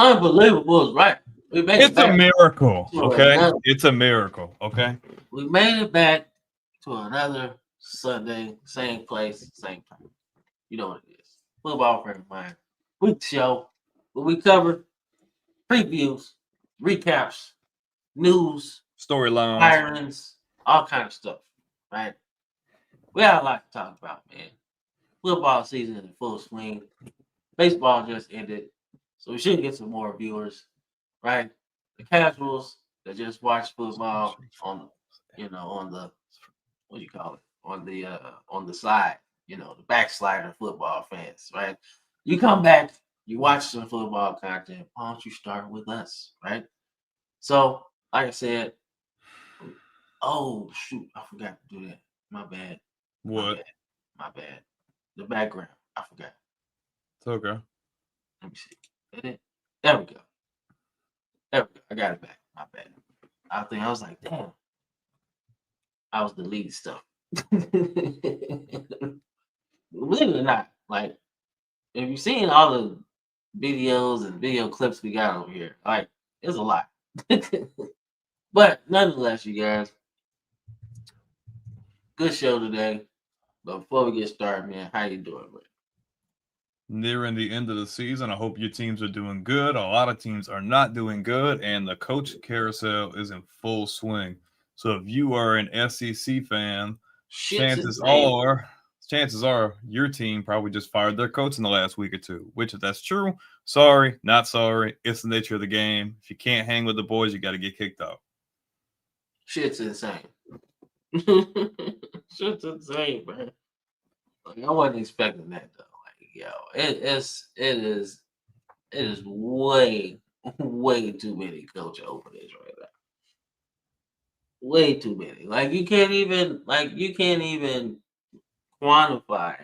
unbelievable is right. We made It's it back a miracle, to okay? another. It's a miracle, okay? We made it back to another Sunday, same place, same time. You know what it is. Football Frame of Mind. Week show. Where we cover previews, recaps, news, Storylines. hirings, all kind of stuff. Right? We got a lot to talk about, man. Football season in full swing. Baseball just ended, so we should get some more viewers, right? The casuals that just watch football on, on the what do you call it? On the side, the backslider football fans, right? You come back, you watch some football content. Why don't you start with us, right? So, like I said, oh shoot, I forgot to do that. My bad. My What? bad. My bad. The background, I forgot. It's okay. Let me see. Did it? There we go. There we go. I got it back. My bad. I was like, damn. I was deleting stuff. Believe it or not, like if you've seen all the videos and video clips we got over here, like it's a lot. But nonetheless, you guys, good show today. But before we get started, man, how you doing, man? Nearing the end of the season, I hope your teams are doing good. A lot of teams are not doing good, and the coach carousel is in full swing. So if you are an SEC fan, Shit's chances insane. are your team probably just fired their coach in the last week or two. Which, if that's true, sorry, not sorry. It's the nature of the game. If you can't hang with the boys, you got to get kicked out. Shit's insane. Shit's insane, man. Like, I wasn't expecting that though. Like, yo, it is way, way too many coach openings right now. Way too many. Like you can't even quantify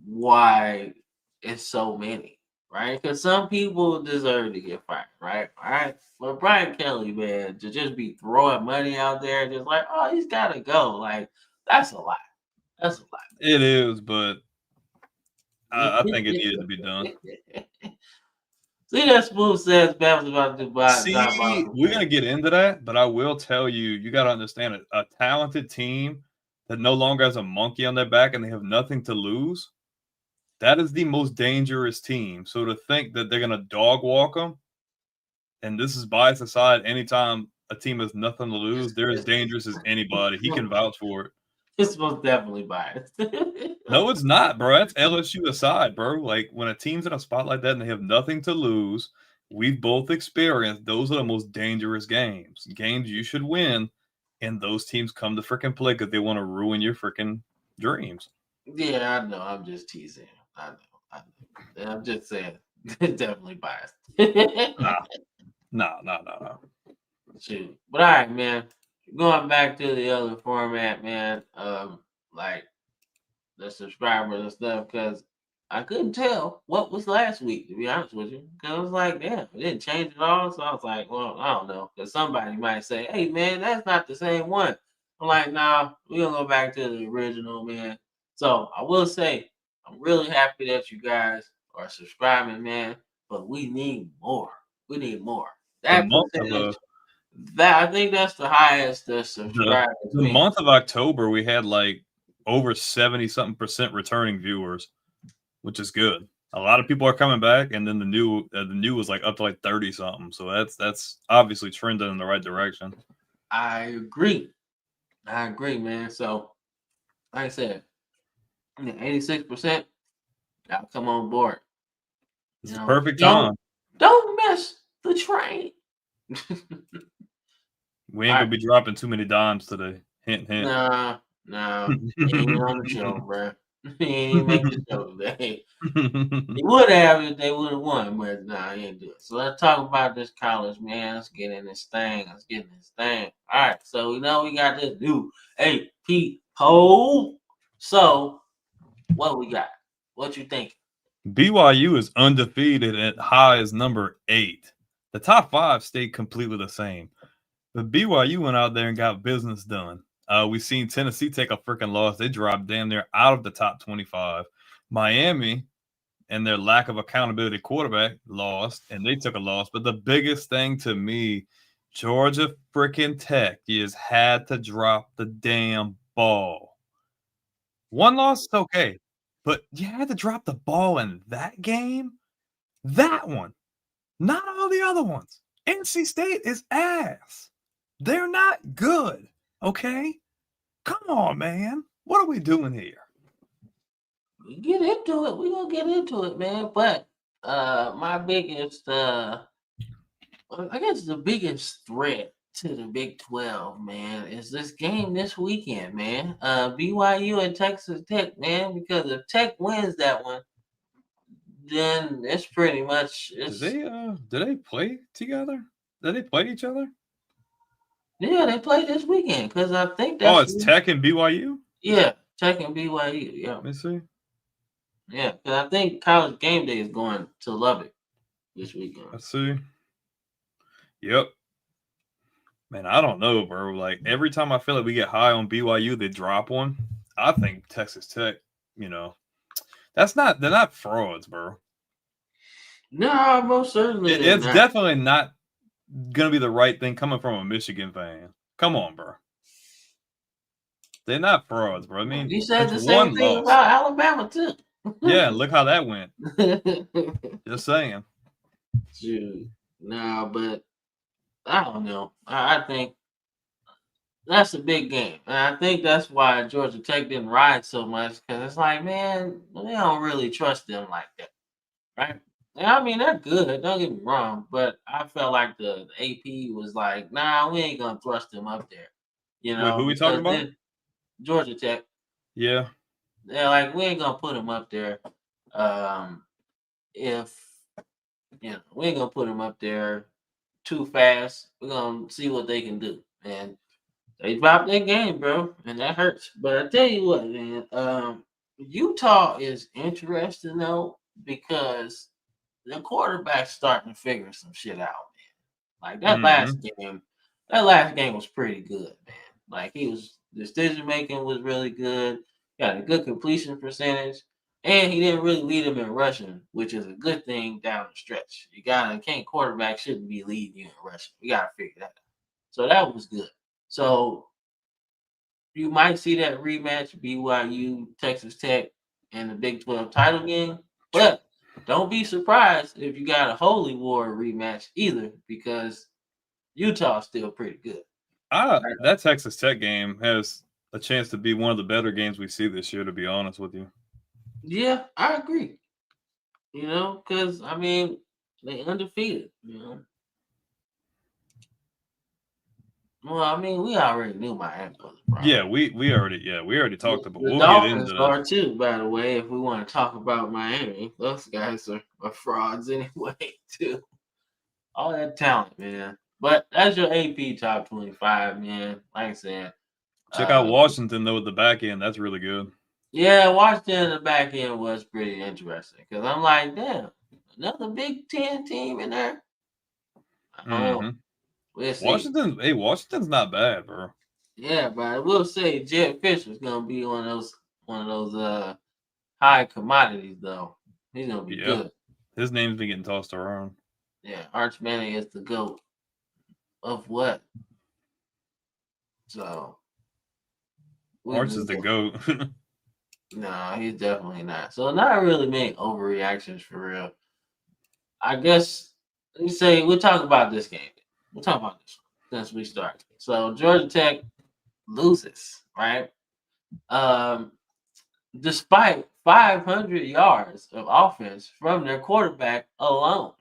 why it's so many, right? Because some people deserve to get fired, right? All right. But Brian Kelly, man, to just be throwing money out there, just like, oh, he's gotta go. Like, that's a lot. That's a lot. It is, but I think it needed to be done. See that smooth says Bam was about to do See, diabolical we're thing. gonna get into that, but I will tell you, you got to understand it. A talented team that no longer has a monkey on their back and they have nothing to lose. That is the most dangerous team. So to think that they're gonna dog walk them, and this is bias aside, anytime a team has nothing to lose, they're as dangerous as anybody. He can vouch for it. It's most definitely biased. No, it's not, bro. That's LSU aside, bro. Like when a team's in a spot like that and they have nothing to lose, we've both experienced those are the most dangerous games. Games you should win, and those teams come to freaking play because they want to ruin your freaking dreams. Yeah, I know. I'm just teasing. I know. I know. I'm just saying. Definitely biased. No. Shoot. But all right, man. Going back to the other format, man. Like the subscribers and stuff, because I couldn't tell what was last week, to be honest with you. Because I was like, damn, it didn't change at all. So I was like, well, I don't know. Because somebody might say, hey, man, that's not the same one. I'm like, nah, we're going to go back to the original, man. So I will say, I'm really happy that you guys are subscribing, man. But we need more. We need more. The That month of percentage, that I think that's the highest the subscribers the been. month of October, we had like over 70 something percent returning viewers, which is good. A lot of people are coming back, and then the new was like up to like 30 something. So that's obviously trending in the right direction. I agree. I agree, man. So, like I said, 86%. Y'all come on board. It's the perfect Don't time. miss the train. We ain't All gonna right. be dropping too many dimes today. Hint, hint. Nah. He ain't even on the show, bro. He ain't even make the show today. He would have if they would have won, but nah, he ain't do it. So let's talk about this college, man. Let's get in this thing. All right. So we know we got this new AP poll. So what we got? What you think? BYU is undefeated at high as number 8. The top 5 stayed completely the same. But BYU went out there and got business done. We've seen Tennessee take a freaking loss. They dropped damn near out of the top 25. Miami and their lack of accountability quarterback lost, and they took a loss. But the biggest thing to me, Georgia freaking Tech, you just had to drop the damn ball. One loss is okay, but you had to drop the ball in that game. That one, not all the other ones. NC State is ass. They're not good. Okay, come on, man. What are we doing here? We get into it. We're gonna get into it, man. But my biggest I guess the biggest threat to the Big 12, man, is this game this weekend, man. BYU and Texas Tech, man, because if Tech wins that one, then it's pretty much Did they play together? Did they play each other? Yeah, they play this weekend because I think Oh, that's it's Tech and BYU? yeah, Tech and BYU. Yeah, Let me see. yeah, because I think College Game Day is going to Lubbock this weekend. Let's see. Yep. Man, I don't know, bro. Like every time I feel like we get high on BYU, they drop one. I think Texas Tech, they're not frauds, bro. No, most certainly It's not. definitely not gonna be the right thing coming from a Michigan fan. Come on, bro. They're not frauds, bro. I mean, You said the it's same one thing loss. about Alabama too. Yeah, look how that went. Just saying. Dude, no, but I don't know. I think that's a big game, and I think that's why Georgia Tech didn't ride so much because it's like, man, we don't really trust them like that, right? And I mean, they're good. Don't get me wrong, but I felt like the AP was like, nah, we ain't gonna thrust them up there, Wait, who we talking because about? then Georgia Tech, Yeah. they're like, we ain't gonna put them up there, if we ain't gonna put them up there too fast. We're gonna see what they can do, and they dropped their game, bro, and that hurts. But I tell you what, man, Utah is interesting though because the quarterback's starting to figure some shit out, man. Like that last game was pretty good, man. Like decision making was really good. Got a good completion percentage, and he didn't really lead him in rushing, which is a good thing down the stretch. Quarterback shouldn't be leading you in rushing. We gotta figure that out. So that was good. So you might see that rematch BYU Texas Tech in the Big 12 title game, but don't be surprised if you got a Holy War rematch either, because Utah's still pretty good. That Texas Tech game has a chance to be one of the better games we see this year, to be honest with you. Yeah, I agree. Because I mean they undefeated. Well, I mean we already knew Miami was a problem. Yeah, we already talked about. The We'll get Dolphins into are that. too, by the way. If we want to talk about Miami, those guys are frauds anyway, too. All that talent, man. But that's your AP top 25, man. Like I said, Check out Washington though at the back end. That's really good. yeah, Washington in the back end was pretty interesting because I'm like, damn, another Big Ten team in there. We'll see. Washington's not bad, bro. Yeah, but I will say Jed Fisher's gonna be one of those high commodities though. He's gonna be good. His name's been getting tossed around. Yeah, Arch Manning is the GOAT of what? So Arch is the GOAT. No, he's definitely not. So not really make overreactions for real. I guess let me say we'll talk about this game. We'll talk about this one since we started. So Georgia Tech loses, right? Despite 500 yards of offense from their quarterback alone.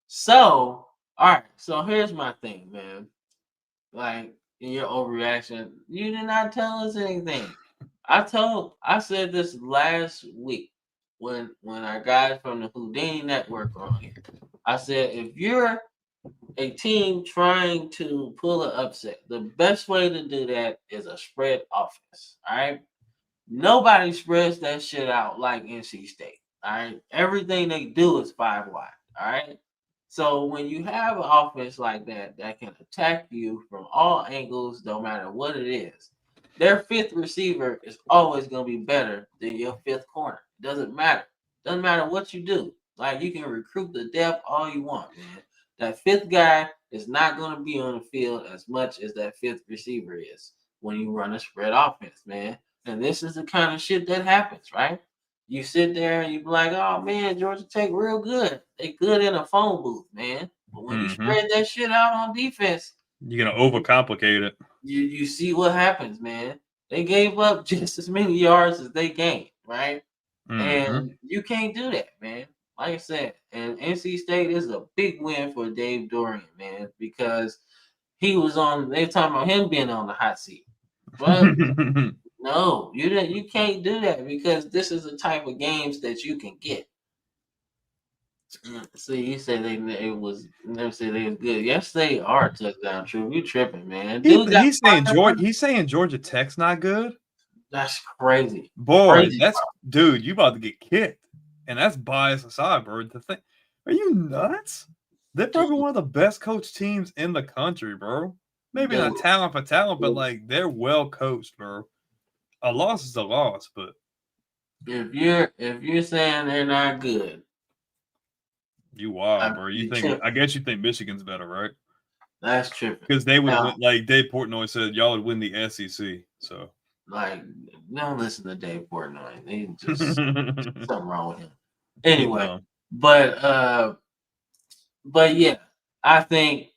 So, all right. So here's my thing, man. Like in your overreaction, you did not tell us anything. I said this last week when our guys from the Houdini Network were on here. I said if you're a team trying to pull an upset, the best way to do that is a spread offense. All right. Nobody spreads that shit out like NC State. All right. Everything they do is 5 wide. All right. So when you have an offense like that can attack you from all angles, no matter what it is, their fifth receiver is always going to be better than your fifth corner. It doesn't matter. Doesn't matter what you do. Like, you can recruit the depth all you want, man. That fifth guy is not going to be on the field as much as that fifth receiver is when you run a spread offense, man. And this is the kind of shit that happens, right? You sit there and you be like, oh, man, Georgia Tech real good. They good in a phone booth, man. But when you spread that shit out on defense, you're going to overcomplicate it. You see what happens, man. They gave up just as many yards as they gained, right? And you can't do that, man. Like I said, and NC State is a big win for Dave Dorian, man, because he was on. They're talking about him being on the hot seat, but no, you didn't. You can't do that because this is the type of games that you can get. See, you said they was never said they was good. Yes, they are touchdown true. You tripping, man? He's saying Georgia Tech's not good. That's crazy. Boy, dude, you about to get kicked. And that's bias aside, bro. Are you nuts? They're probably one of the best coached teams in the country, bro. Maybe not talent for talent, but like they're well coached, bro. A loss is a loss, but if you're saying they're not good, you wild, bro. I guess you think Michigan's better, right? That's tripping. Because they would win, like Dave Portnoy said, y'all would win the SEC. So like, don't listen to Dave Portnoy. He just something wrong with him. Anyway, but yeah, I think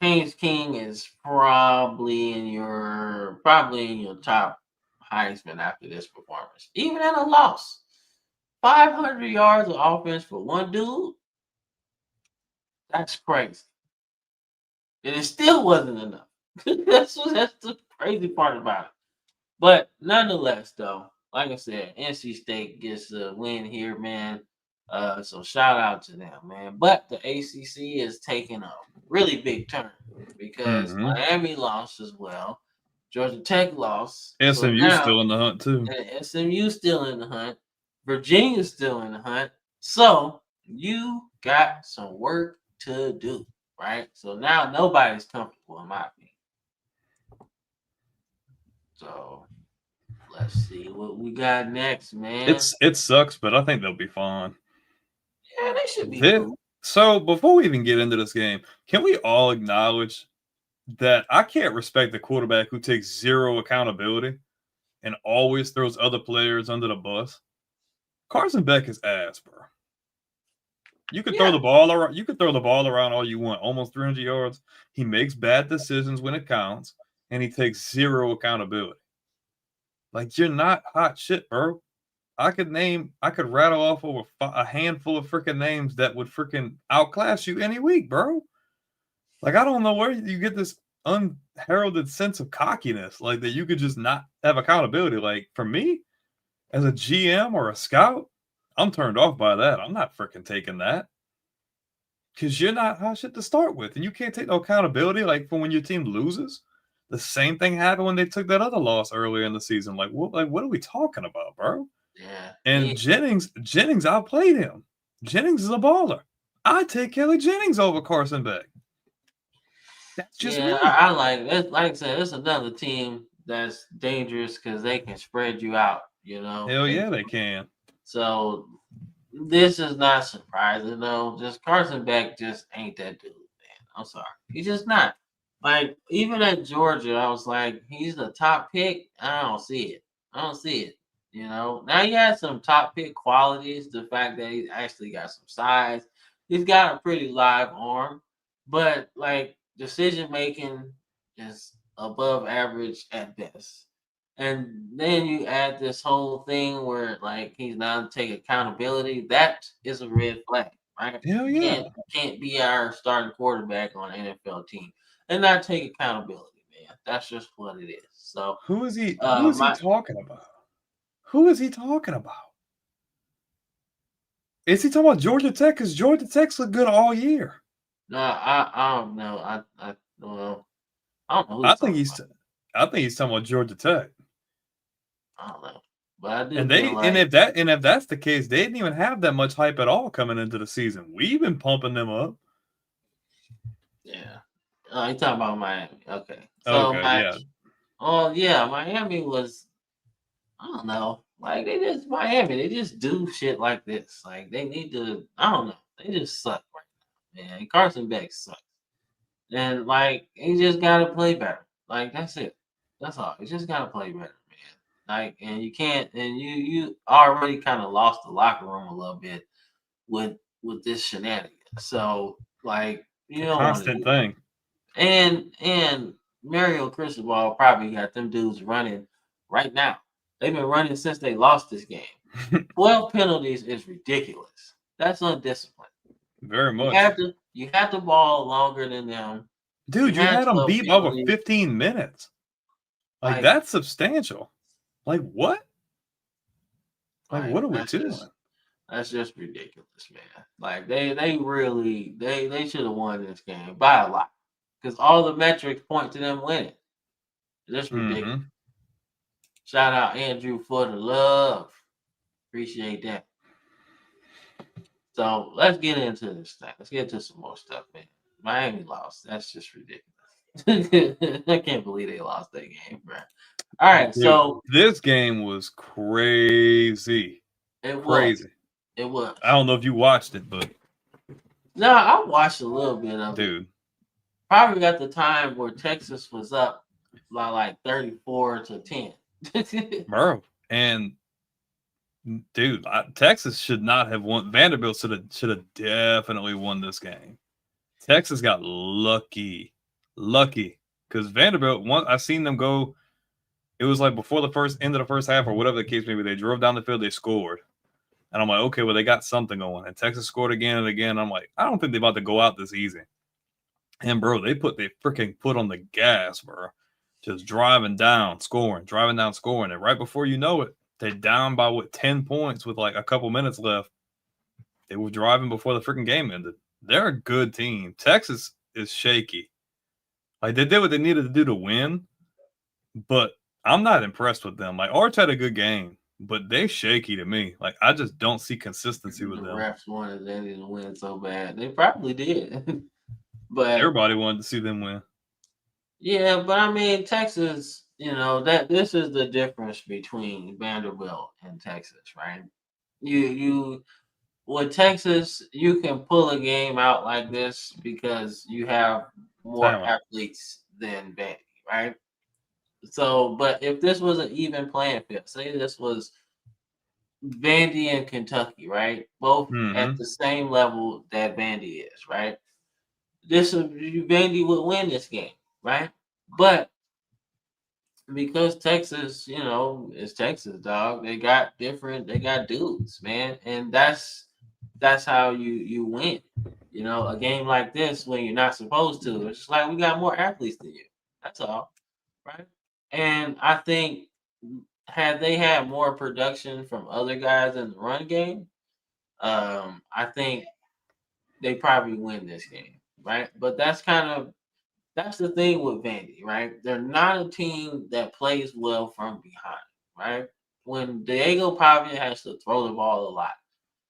Haynes King is probably in your top Heisman after this performance. Even in a loss, 500 yards of offense for one dude. That's crazy. And it still wasn't enough. that's the crazy part about it. But nonetheless, though, like I said, NC State gets a win here, man. So shout out to them, man. But the ACC is taking a really big turn because Miami lost as well. Georgia Tech lost. SMU still in the hunt too. And SMU still in the hunt. Virginia's still in the hunt. So you got some work to do, right? So now nobody's comfortable, in my opinion. So let's see what we got next, man. It sucks, but I think they'll be fine. Yeah, they should be cool. So before we even get into this game, can we all acknowledge that I can't respect the quarterback who takes zero accountability and always throws other players under the bus? Carson Beck is ass, bro. You could throw the ball around. You could throw the ball around all you want, almost 300 yards. He makes bad decisions when it counts, and he takes zero accountability. Like, you're not hot shit, bro. I could rattle off over a handful of freaking names that would freaking outclass you any week, bro. Like, I don't know where you get this unheralded sense of cockiness, like that you could just not have accountability. Like, for me, as a GM or a scout, I'm turned off by that. I'm not freaking taking that. Because you're not hot shit to start with. And you can't take no accountability, like, for when your team loses. The same thing happened when they took that other loss earlier in the season. Like, what are we talking about, bro? Yeah. And Jennings outplayed him. Jennings is a baller. I take Kelly Jennings over Carson Beck. That's just me. I like it. Like I said, it's another team that's dangerous because they can spread you out, you know. Hell yeah, they can. So this is not surprising though. Just Carson Beck just ain't that dude, man. I'm sorry. He's just not. Like, even at Georgia, I was like, he's the top pick. I don't see it. You know, now he has some top pick qualities. The fact that he's actually got some size, he's got a pretty live arm, but like decision making is above average at best. And then you add this whole thing where like he's not taking accountability. That is a red flag, right? Hell yeah, can't be our starting quarterback on an NFL team and not take accountability, man. That's just what it is. So who is he talking about? Who is he talking about? Is he talking about Georgia Tech? Because Georgia Tech's look good all year. No, I don't know. I don't know. I think he's talking about Georgia Tech. I don't know, but I do. And if that's the case, they didn't even have that much hype at all coming into the season. We've been pumping them up. Yeah. Oh, you talking about Miami? Okay. So yeah. Oh yeah, Miami was. I don't know. Like they just Miami. They just do shit like this. Like they need to. I don't know. They just suck right now, man. Carson Beck sucks, and like he just gotta play better. Like that's it. That's all. He just gotta play better, man. Like and you can't. And you already kind of lost the locker room a little bit with this shenanigans. So like It's you a don't want to constant do that. thing. And Mario Cristobal probably got them dudes running right now. They've been running since they lost this game. 12 penalties is ridiculous. That's undisciplined. Very much. You had the ball longer than them. You Dude, you had had them 12 beat by over penalties. 15 minutes. Like, Like that's substantial. Like, what? Like, like what are we doing? that's just ridiculous, man. Like they really they should have won this game by a lot. Because all the metrics point to them winning. It's ridiculous. Mm-hmm. Shout out Andrew for the love. Appreciate that. So let's get into this thing. Let's get into some more stuff, man. Miami lost. That's just ridiculous. I can't believe they lost that game, bro. All right, Dude, so this game was crazy. it was. Crazy. It was. I don't know if you watched it, but No, I watched a little bit of it. dude, Probably at the time where Texas was up by like 34-10. bro. And dude, Texas should not have won. Vanderbilt should have definitely won this game. Texas got lucky, because Vanderbilt. I seen them go. It was like before the first end of the first half or whatever the case may be. They drove down the field, they scored, and I'm like, okay, well they got something going. And Texas scored again and again. I'm like, I don't think they're about to go out this easy. And bro, they freaking put on the gas, bro. Just driving down, scoring, and right before you know it, they down by 10 points with like a couple minutes left. They were driving before the freaking game ended. They're a good team. Texas is shaky. Like they did what they needed to do to win, but I'm not impressed with them. Like Arch had a good game, but they shaky to me. Like I just don't see consistency The with them. refs wanted them to win so bad. They probably did. But Everybody wanted to see them win. yeah, but I mean Texas, that this is the difference between Vanderbilt and Texas, right? You with Texas, you can pull a game out like this because you have more Timeout. athletes than Vandy, right? So, but if this was an even playing field, say this was Vandy and Kentucky, right? Both at Mm-hmm. the same level that Vandy is, right? Vandy would win this game, right? But because Texas, is Texas, dog. They got dudes, man, and that's how you win. A game like this when you're not supposed to. It's just like we got more athletes than you. That's all, right? And I think had they had more production from other guys in the run game, I think they probably win this game, right? But that's the thing with Vandy, right? They're not a team that plays well from behind, right? When Diego Pavia has to throw the ball a lot,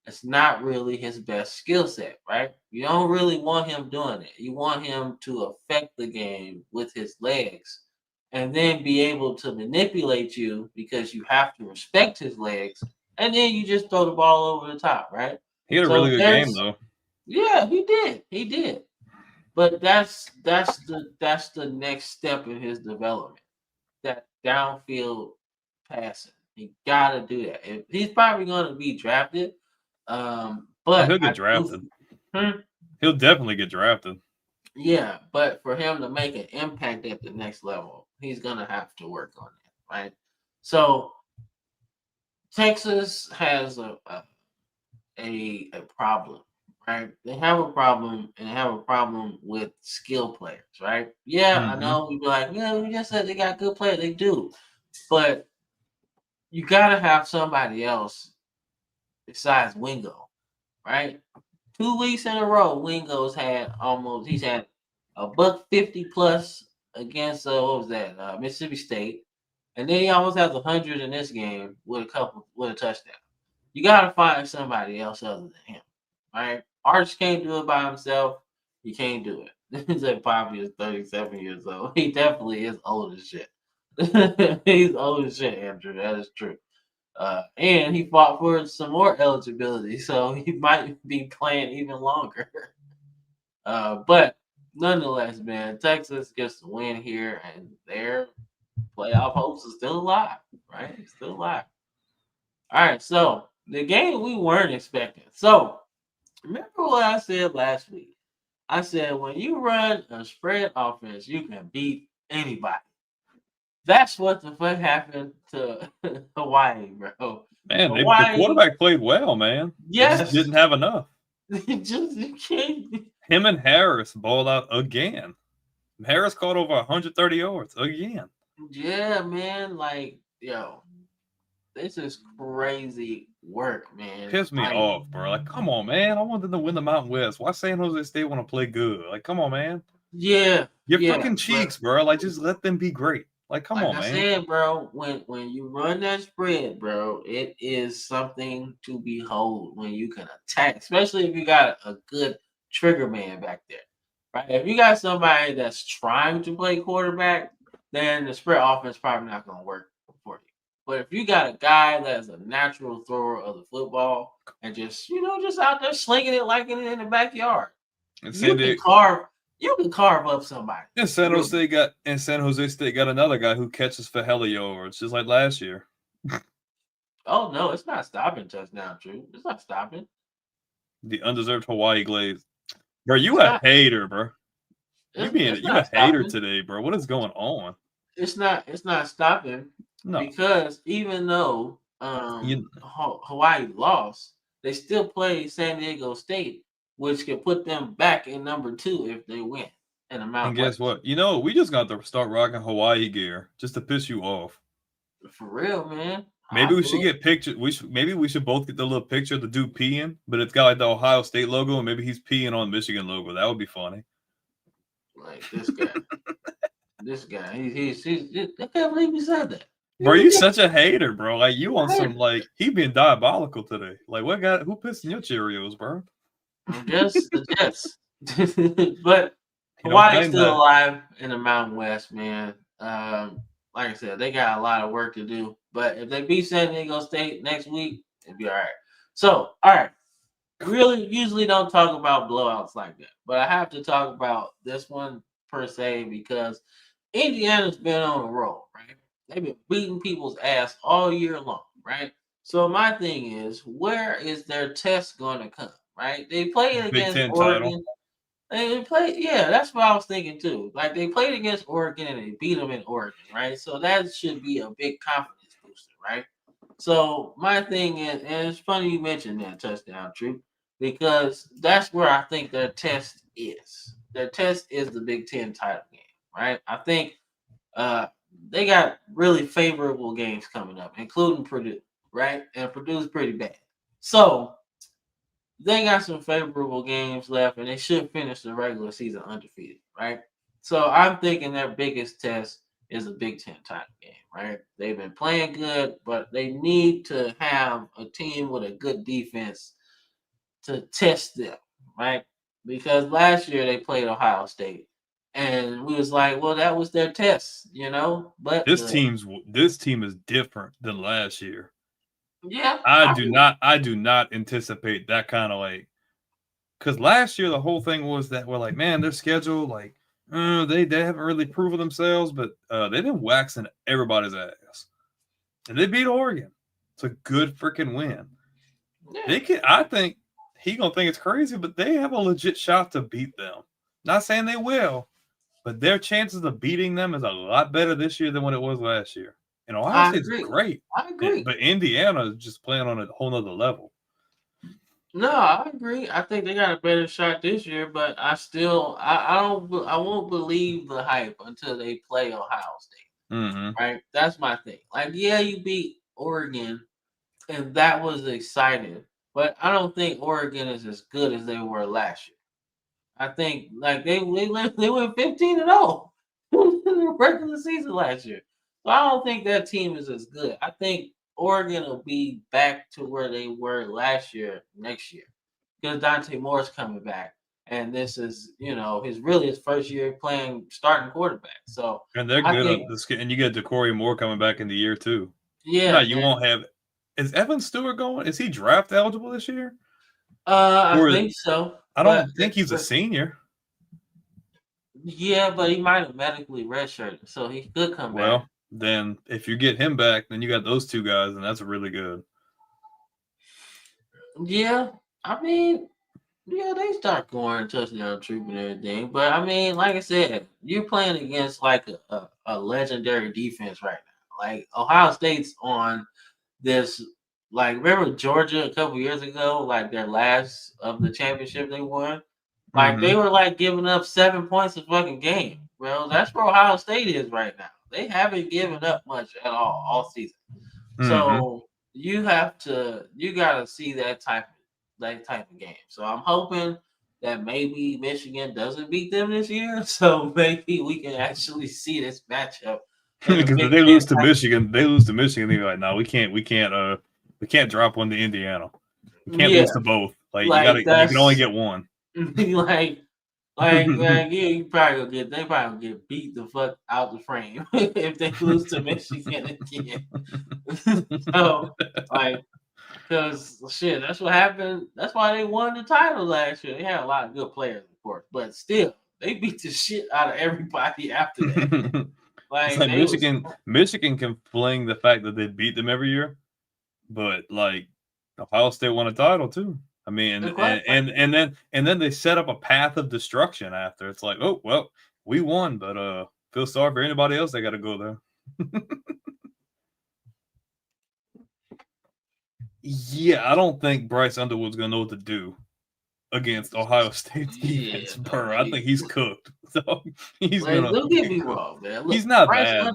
it's not really his best skill set, right? You don't really want him doing it. You want him to affect the game with his legs and then be able to manipulate you because you have to respect his legs. And then you just throw the ball over the top, right? He had a really So good game though. yeah, he did. He did. But that's the next step in his development. That downfield passing. He gotta do that. He's probably gonna be drafted. Oh, But he'll get drafted. Hmm? He'll definitely get drafted. Yeah, but for him to make an impact at the next level, he's gonna have to work on that, right? So Texas has a problem, right? They have a problem, and they have a problem with skill players, right? Yeah, I Mm-hmm. know we'd be like, yeah, we just said they got good players. They do, but you gotta have somebody else besides Wingo, right? 2 weeks in a row, he's had a $150 plus against what was that, Mississippi State, and then he almost has 100 in this game with a touchdown. You gotta find somebody else other than him, right? Arch can't do it by himself. He can't do it. He's like Poppy is 37 years old. He definitely is old as shit. He's old as shit, Andrew. That is true. And he fought for some more eligibility, so he might be playing even longer. But nonetheless, man, Texas gets the win here, and their playoff hopes are still alive, right? Still alive. All right, so the game we weren't expecting. So remember what I said last week? I said when you run a spread offense, you can beat anybody. That's what the fuck happened to Hawaii, bro. Man, the Hawaii, quarterback played well, man. They just yes, didn't have enough. just you can't. Him and Harris balled out again. Harris caught over 130 yards again. Yeah, man. Like, yo, this is crazy work, man. Pissed me Like, off, bro. Like, come on, man. I want them to win the Mountain West. Why San Jose State want to play good? Like, come on, man. yeah, Your yeah. freaking But cheeks, bro. Like, just let them be great. Like, come like on, I man. said, bro, when you run that spread, bro, it is something to behold when you can attack, especially if you got a good trigger man back there. Right? If you got somebody that's trying to play quarterback, then the spread offense probably not gonna work for you. But if you got a guy that's a natural thrower of the football and just just out there slinging it like in the backyard, And you San can Diego, carve up somebody. and San Jose State got another guy who catches for hella yards, just like last year. Oh no, it's not stopping touchdown, Drew. It's not stopping. The undeserved Hawaii glaze. Bro, you It's a not. hater, bro. It's You a not hater stopping. today, bro. What is going on? It's not. It's not stopping No. because even though You Hawaii lost, they still play San Diego State, which can put them back in number 2 if they win in the and Mountain guess West. what? We just got to start rocking Hawaii gear just to piss you off. For real, man. Maybe I we should do. get pictures. Maybe we should both get the little picture of the dude peeing, but it's got like the Ohio State logo, and maybe he's peeing on Michigan logo. That would be funny. Like this guy. This guy. He's I can't believe he said that. Bro, You you such a hater, bro. Like you on some right. like he being diabolical today. Like what got who pissed in your Cheerios, bro? Just the Jets. But He don't Hawaii's claim still that. alive in the Mountain West, man. Like I said, they got a lot of work to do. But if they beat San Diego State next week, it'll be all right. So, all right. Really, usually don't talk about blowouts like that. But I have to talk about this one per se because Indiana's been on a roll, right? They've been beating people's ass all year long, right? So my thing is, where is their test going to come, right? They played Big against Ten title. Oregon. They played, yeah, that's what I was thinking too. Like they played against Oregon and they beat them in Oregon, right? So that should be a big confidence booster, right? So my thing is, and it's funny you mentioned that touchdown, True, because that's where I think their test is. Their test is the Big Ten title game, right? I think uh, they got really favorable games coming up, including Purdue, right? And Purdue's pretty bad. So they got some favorable games left, and they should finish the regular season undefeated, right? So I'm thinking their biggest test is a Big Ten title game, right? They've been playing good, but they need to have a team with a good defense to test them, right? Because last year they played Ohio State, and we was like, well, that was their test, But This team is different than last year. yeah, I do not anticipate that kind of like because last year the whole thing was that we're like, man, their schedule like they haven't really proven themselves, but they've been waxing everybody's ass, and they beat Oregon. It's a good freaking win. yeah, They can. I think he gonna think it's crazy, but they have a legit shot to beat them. Not saying they will, but their chances of beating them is a lot better this year than what it was last year. And Ohio I State's agree. great, I agree. but Indiana is just playing on a whole nother level. No, I agree. I think they got a better shot this year, but I won't believe the hype until they play Ohio State. Mm-hmm. Right? That's my thing. Like, yeah, you beat Oregon, and that was exciting, but I don't think Oregon is as good as they were last year. I think like they went 15-0 in the regular season last year. So I don't think that team is as good. I think Oregon will be back to where they were last year next year because Dante Moore's coming back. and this is his first year playing starting quarterback. So And they're I good on think, this. And you get Decory Moore coming back in the year too. No, yeah, you man. won't have. Is Evan Stewart going? Is he draft eligible this year? I Or think so, I but don't think he's a senior. yeah, but he might have medically redshirted, so he could come back. Well, then if you get him back, then you got those two guys, and that's really good. Yeah, I mean, yeah, they start going touchdown troop and everything, but I mean, like I said, you're playing against like a legendary defense right now. Like Ohio State's on this. Like, remember Georgia a couple years ago, like their last of the championship they won. Like they Mm-hmm. were like giving up 7 points a fucking game. Well, that's where Ohio State is right now. They haven't given up much at all season. Mm-hmm. So you gotta see that type of game. So I'm hoping that maybe Michigan doesn't beat them this year. So maybe we can actually see this matchup in the Because if Big they Ten. lose to Michigan, they're like, no, we can't drop one to Indiana. We can't Yeah, lose to both. Like like you can only that's get one. like yeah, you probably they probably gonna get beat the fuck out the frame if they lose to Michigan again. So like, because shit, that's what happened. That's why they won the title last year. They had a lot of good players, of course, but still, they beat the shit out of everybody after that. It's Like like they was Michigan can fling the fact that they beat them every year, but like Ohio State won a title too. I mean, and then they set up a path of destruction after. It's like, oh well, we won, but feel sorry for anybody else. They got to go there. Yeah, I don't think Bryce Underwood's gonna know what to do against Ohio State's defense, bro. I think he's cooked. So he's like, gonna. don't get me wrong, man. He's Look, not bad,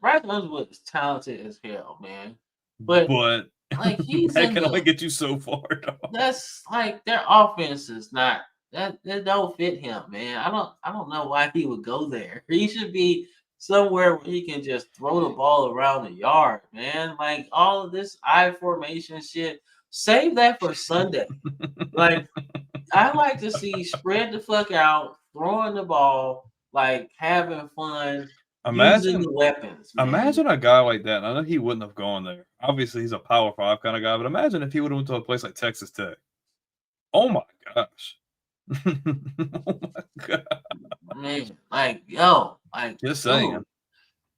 Bryce Underwood is talented as hell, man. But but like he's that in can only the get you so far, dog. that's like their offense is not that don't fit him, man. I don't know why he would go there. He should be somewhere where he can just throw the ball around the yard, man. Like all of this I formation shit, save that for Sunday. Like I like to see spread the fuck out, throwing the ball, like having fun, using Imagine, the weapons, man. imagine a guy like that. I know he wouldn't have gone there. Obviously, he's a Power 5 kind of guy, but imagine if he would have went to a place like Texas Tech. Oh my gosh. Oh my god. Man, like yo, like Just saying. dude.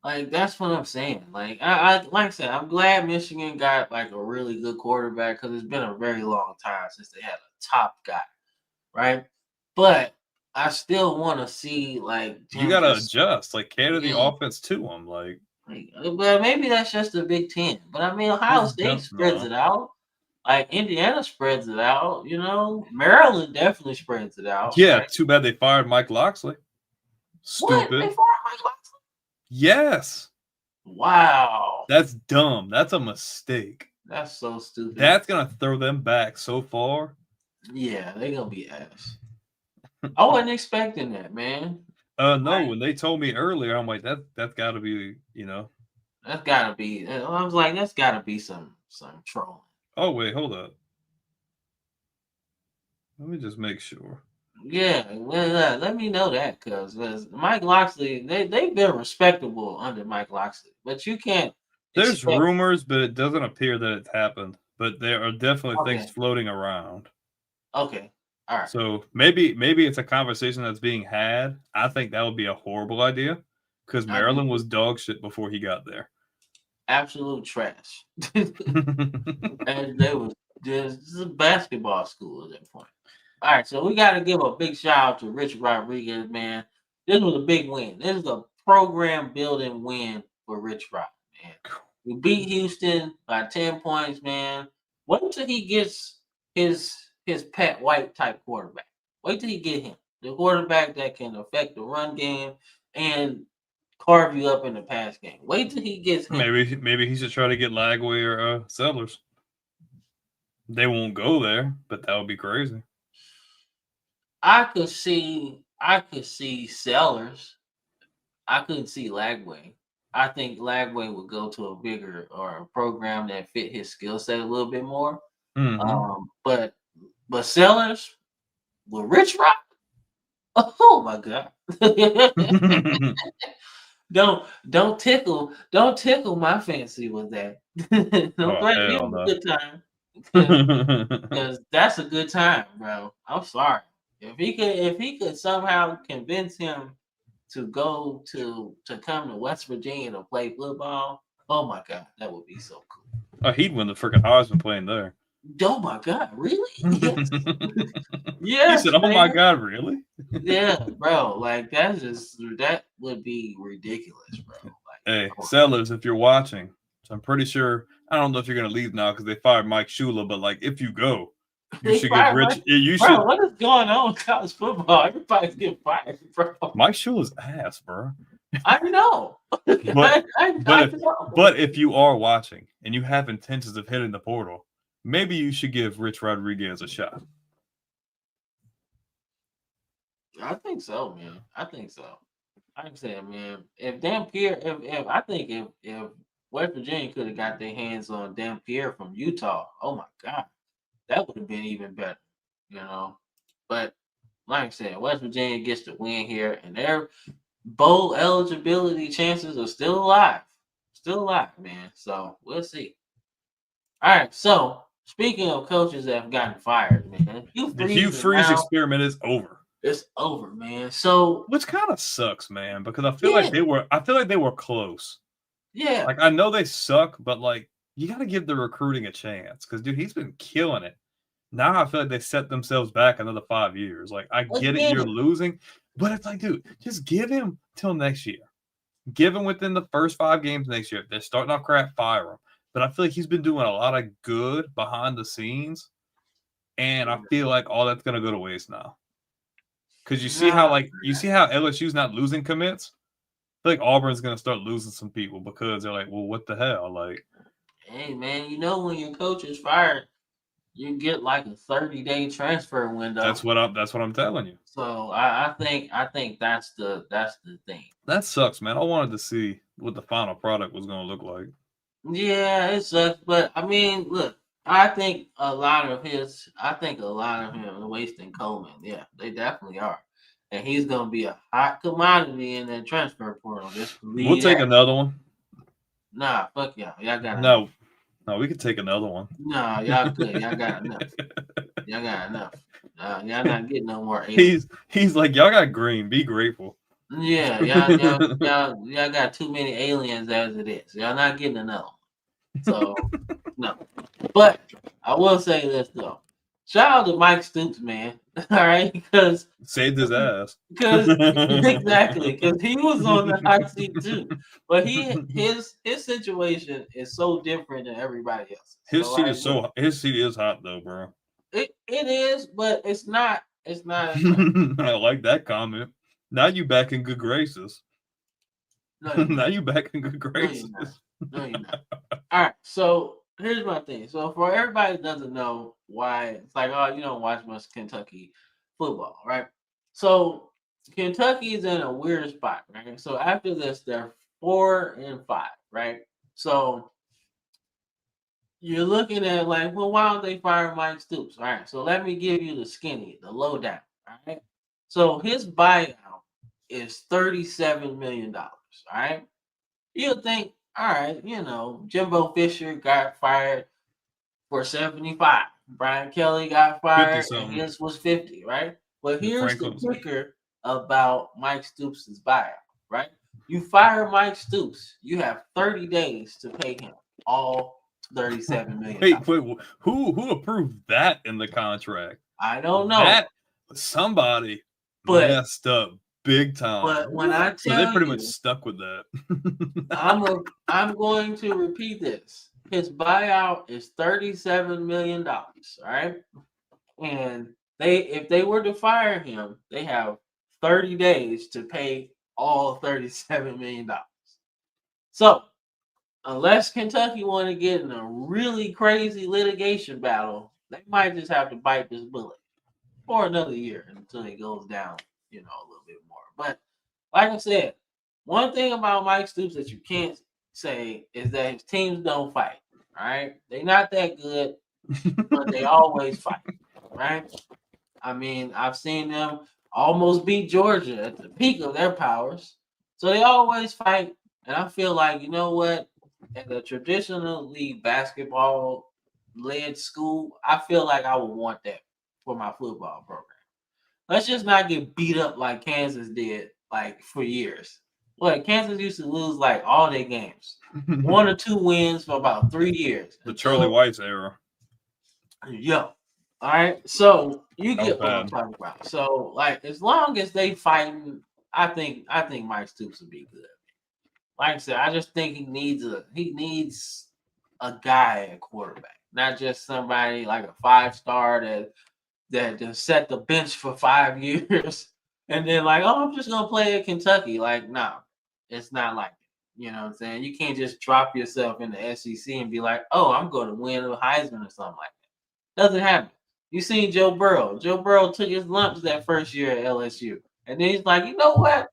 Like that's what I'm saying. Like like I said, I'm glad Michigan got like a really good quarterback because it's been a very long time since they had a top guy, right? But I still want to see like You him gotta just adjust, like cater the yeah. offense to him. Like, But maybe that's just the Big Ten. But I mean, Ohio State spreads no. it out. Like Indiana spreads it out. Maryland definitely spreads it out, Yeah, right? too bad they fired Mike Loxley. What? They Stupid. fired Mike Locksley? Yes. Wow, That's dumb. That's a mistake. that's so stupid. That's gonna throw them back so far. Yeah, they gonna be ass. I wasn't expecting that, man. No, Like, when they told me earlier, I'm like, that's gotta be, that's gotta be. I was like, that's gotta be some trolling. Oh wait, hold up. Let me just make sure. Yeah, well, let me know that because Mike Locksley, they've been respectable under Mike Locksley, but you can't There's expect. rumors, but it doesn't appear that it's happened. But there are definitely things Okay, floating around. okay, all right. So maybe it's a conversation that's being had. I think that would be a horrible idea because I do Maryland was dog shit before he got there. absolute trash, and they was just a basketball school at that point. All right, so we got to give a big shout out to Rich Rodriguez, man. This was a big win. This is a program building win for Rich Rod, man. We beat Houston by 10 points, man. Wait till he gets his Pat White type quarterback. Wait till he get him. The quarterback that can affect the run game and carve you up in the pass game. Wait till he gets him. Maybe he should try to get Lagway or Settlers. They won't go there, but that would be crazy. I could see Sellers. I couldn't see Lagway. I think Lagway would go to a bigger or a program that fit his skill set a little bit more. Mm-hmm. But Sellers with Rich Rock, Oh my God. Don't tickle my fancy with that. Don't Oh threaten me hell with a no. good time. Because that's a good time, bro. I'm sorry. If he could somehow convince him to go to come to West Virginia to play football, oh my God, that would be so cool. Oh, he'd win the freaking Heisman playing there. Oh my God, really? Yes. He Yes, said, "Oh my man. God, really?" Yeah, bro. Like that would be ridiculous, bro. Like, Hey, come on. sellers, if you're watching, so I'm pretty sure I don't know if you're gonna leave now because they fired Mike Shula, but like if you go, you They should give fired Rich. Mike. You Bro, should. what is going on with college football? Everybody's getting fired, bro. Mike Shula's ass, bro. I know. But but I if know. but if you are watching and you have intentions of hitting the portal, maybe you should give Rich Rodriguez a shot. I think so, man. I think so. Like I said, man, if Dampier, if I think if West Virginia could have got their hands on Dampier from Utah, oh my God, that would have been even better, you know. But like I said, West Virginia gets the win here, and their bowl eligibility chances are still alive, man. So we'll see. All right, so speaking of coaches that have gotten fired, man, Hugh The Hugh Freeze is Freeze now experiment is over. it's over, man. So Which kind of sucks, man, because yeah, I feel like they were close. yeah, Like I know they suck, but like you got to give the recruiting a chance because dude, he's been killing it. Now I feel like they set themselves back another 5 years. Like I get it, you're again, losing, but it's like, dude, just give him till next year. Give him within the first 5 games next year. If they're starting off crap, fire him. But I feel like he's been doing a lot of good behind the scenes, and I feel like all that's gonna go to waste now. Because nah, you see how LSU's not losing commits. I feel like Auburn's gonna start losing some people because they're like, well, what the hell? Like hey man, you know when your coach is fired, you get like a 30-day transfer window. that's what I'm telling you. So I think that's the thing. That sucks, man. I wanted to see what the final product was gonna look like. Yeah, it sucks, but I mean, look, I think a lot of him are wasting Coleman. Yeah, they definitely are, and he's gonna be a hot commodity in that transfer portal. Just We'll believe take that. another one. Nah, fuck y'all. Y'all got enough. No, no, we could take another one. Nah, y'all good. Y'all got enough. Y'all got enough. Y'all not getting no more aliens. He's like, y'all got green. Be grateful. Yeah, y'all got too many aliens as it is. Y'all not getting another one. So no. But I will say this though. Shout out to Mike Stoops, man. All right, because Saved his ass. exactly because he was on the hot seat too. But his situation is so different than everybody else's. So like, look, His seat is hot though, bro. it is, but it's not. It's not as much. I like that comment. Now you back in good graces. No, you're Now not. you back in good No, you're not. graces. No, you're not. All right, so here's my thing. So for everybody that doesn't know why, it's like, oh, you don't watch much Kentucky football, right? So Kentucky is in a weird spot, right? So after this, they're 4-5, right? So you're looking at like, well, why don't they fire Mike Stoops? All right, so let me give you the lowdown. All right, so his buyout is $37 million. All right, you'll think, all right, Jimbo Fisher got fired for 75. Brian Kelly got 50 fired and something. his was 50, right? But And here's the Franklin's kicker about Mike Stoops' buyout, right? You fire Mike Stoops, you have 30 days to pay him all $37 million. wait, who approved that in the contract? I don't know. That somebody But messed up big time. when I So they tell pretty much you, stuck with that. I'm going to repeat this. His buyout is $37 million. All right. And if they were to fire him, they have 30 days to pay all $37 million. So unless Kentucky want to get in a really crazy litigation battle, they might just have to bite this bullet for another year until it goes down, a little bit more. But like I said, one thing about Mike Stoops that you can't say is that his teams don't fight. All right, they're not that good, but they always fight. Right? I mean, I've seen them almost beat Georgia at the peak of their powers. So they always fight. And I feel like, you know what? In the traditionally basketball led school, I feel like I would want that for my football program. Let's just not get beat up like Kansas did, like for years. What Kansas used to lose like all their games, 1 or 2 wins for about 3 years. The Charlie Weiss era. Yeah. All right. So you That was get what I'm bad. talking about. So like as long as they fighting, I think Mike Stoops will be good. Like I said, I just think he needs a guy at quarterback, not just somebody like a 5-star that just set the bench for 5 years and then like, oh, I'm just gonna play at Kentucky. Like, no, it's not like that. You know what I'm saying? You can't just drop yourself in the SEC and be like, oh, I'm going to win a Heisman or something like that. Doesn't happen. You seen Joe Burrow. Joe Burrow took his lumps that first year at LSU. And then he's like, you know what?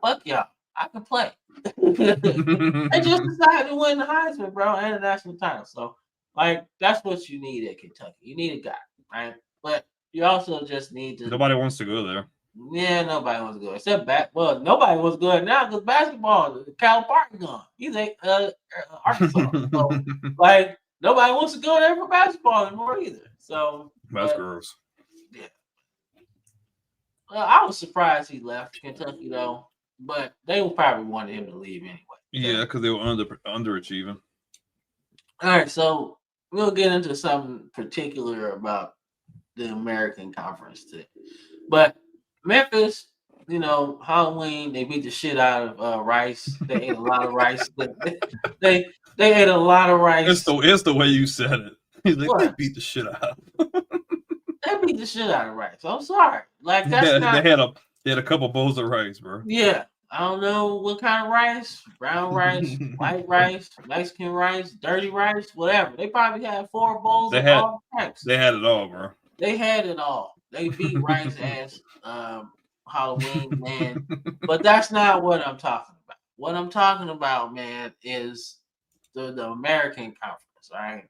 Fuck y'all. I can play. They just decided to win the Heisman, bro, and the national title. So, like, that's what you need at Kentucky. You need a guy, right? But you also just need to. Nobody wants to go there. Yeah, nobody wants to go except Well, nobody wants to go now because basketball. Cal Park gone. He's Arkansas. So, like, nobody wants to go there for basketball anymore either. So that's gross. Yeah. Well, I was surprised he left Kentucky though, but they probably wanted him to leave anyway. Yeah, because they were underachieving. All right, so we'll get into something particular about the American Conference today. But Memphis, you know, Halloween, they beat the shit out of Rice. They ate a lot of rice. They ate a lot of rice. It's the way you said it. He's like, they beat the shit out. They beat the shit out of rice. I'm sorry. Like that's not. They had a couple bowls of rice, bro. Yeah. I don't know what kind of rice, brown rice, white rice, Mexican rice, dirty rice, whatever. They probably had 4 bowls of all types. They had it all, bro. They had it all. They beat Rice ass Halloween, man. But that's not what I'm talking about. What I'm talking about, man, is the American Conference, all right?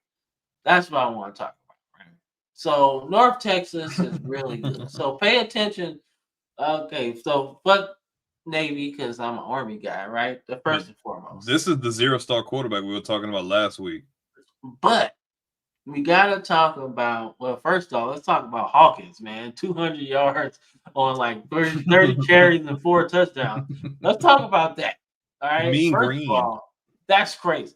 That's what I want to talk about, right? So North Texas is really good. So pay attention. Okay, so fuck Navy because I'm an Army guy, right? The first and foremost. This is the 0-star quarterback we were talking about last week. But we gotta talk about. Well, first off, let's talk about Hawkins, man. 200 yards on like 30 carries and 4 touchdowns. Let's talk about that. All right. Mean first Green. Of all, that's crazy.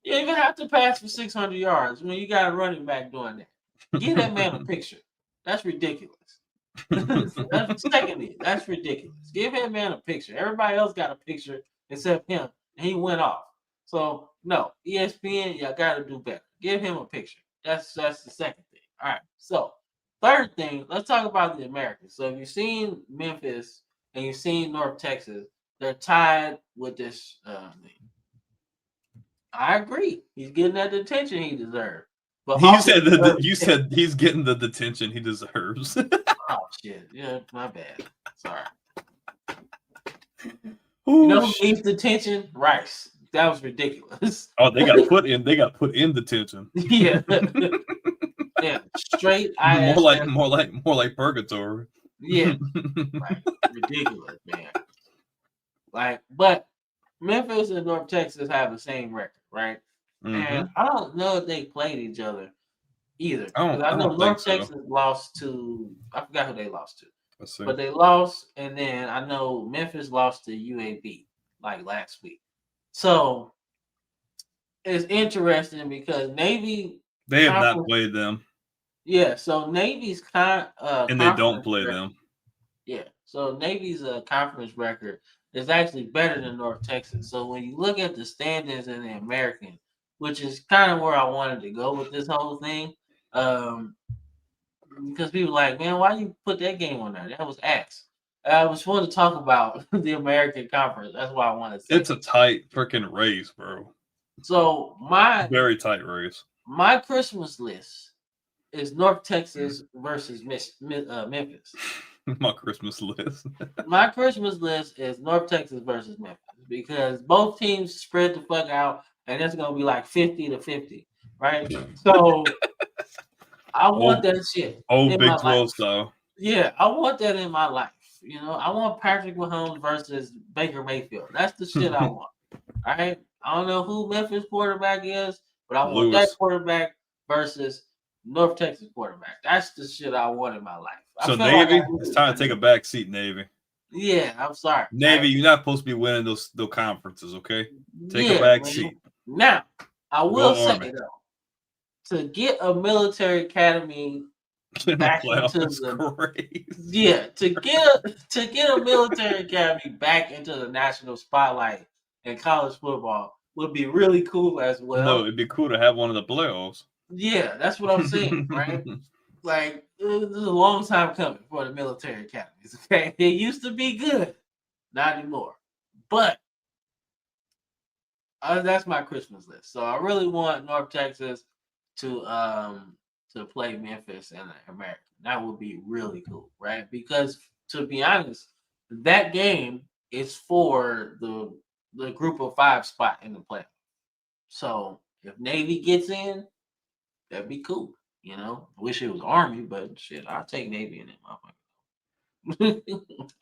You even have to pass for 600 yards when you got a running back doing that. Give that man a picture. That's ridiculous. Secondly, that's ridiculous. Give that man a picture. Everybody else got a picture except him, and he went off. So no, ESPN, y'all got to do better. Give him a picture. That's the second thing. All right. So third thing, let's talk about the Americans. So if you've seen Memphis and you've seen North Texas, they're tied with this thing. I agree. He's getting that attention he deserves. But you said he's getting the detention he deserves. Oh shit! Yeah, my bad. Sorry. Ooh, you know who needs detention? Rice. That was ridiculous. Oh, they got put in. They got put in detention. Yeah. Yeah. Straight. More like purgatory. Yeah. Like, ridiculous, man. Like, but Memphis and North Texas have the same record, right? Mm-hmm. And I don't know if they played each other either. I know North Texas lost to. I forgot who they lost to. But they lost, and then I know Memphis lost to UAB like last week. So it's interesting because Navy. They have not played them. Yeah, so Navy's and they don't play them. Yeah, so Navy's conference record is actually better than North Texas. So when you look at the standings in the American, which is kind of where I wanted to go with this whole thing, because people are like, man, why you put that game on there? That was ass. I was supposed to talk about the American Conference. That's why I wanted to say. It's a tight freaking race, bro. So very tight race. My Christmas list is North Texas versus Memphis. My Christmas list. My Christmas list is North Texas versus Memphis because both teams spread the fuck out, and it's gonna be like 50-50, right? So I want that shit. Big 12 style. Yeah, I want that in my life. You know, I want Patrick Mahomes versus Baker Mayfield. That's the shit I want. All right. I don't know who Memphis quarterback is, but I want that Lewis. quarterback versus North Texas quarterback. That's the shit I want in my life. I So feel like I Navy, it's really, time to take a back seat, Navy. yeah, I'm sorry. Navy, you're not supposed to be winning those conferences, okay? Take a Yeah, back man. seat. Now, I will Go say Army. though, to get a military academy In the back playoff into is the crazy. yeah, to get a military academy back into the national spotlight in college football would be really cool as No, well. it'd be cool to have one of the playoffs. Yeah, that's what I'm saying, right? Like this is a long time coming for the military academies. Okay, it used to be good, not anymore. But that's my Christmas list. So I really want North Texas to play Memphis and America. That would be really cool, right? Because to be honest, that game is for the group of five spot in the playoff. So if Navy gets in, that'd be cool. You know, wish it was Army, but shit, I'll take Navy in it, motherfucker.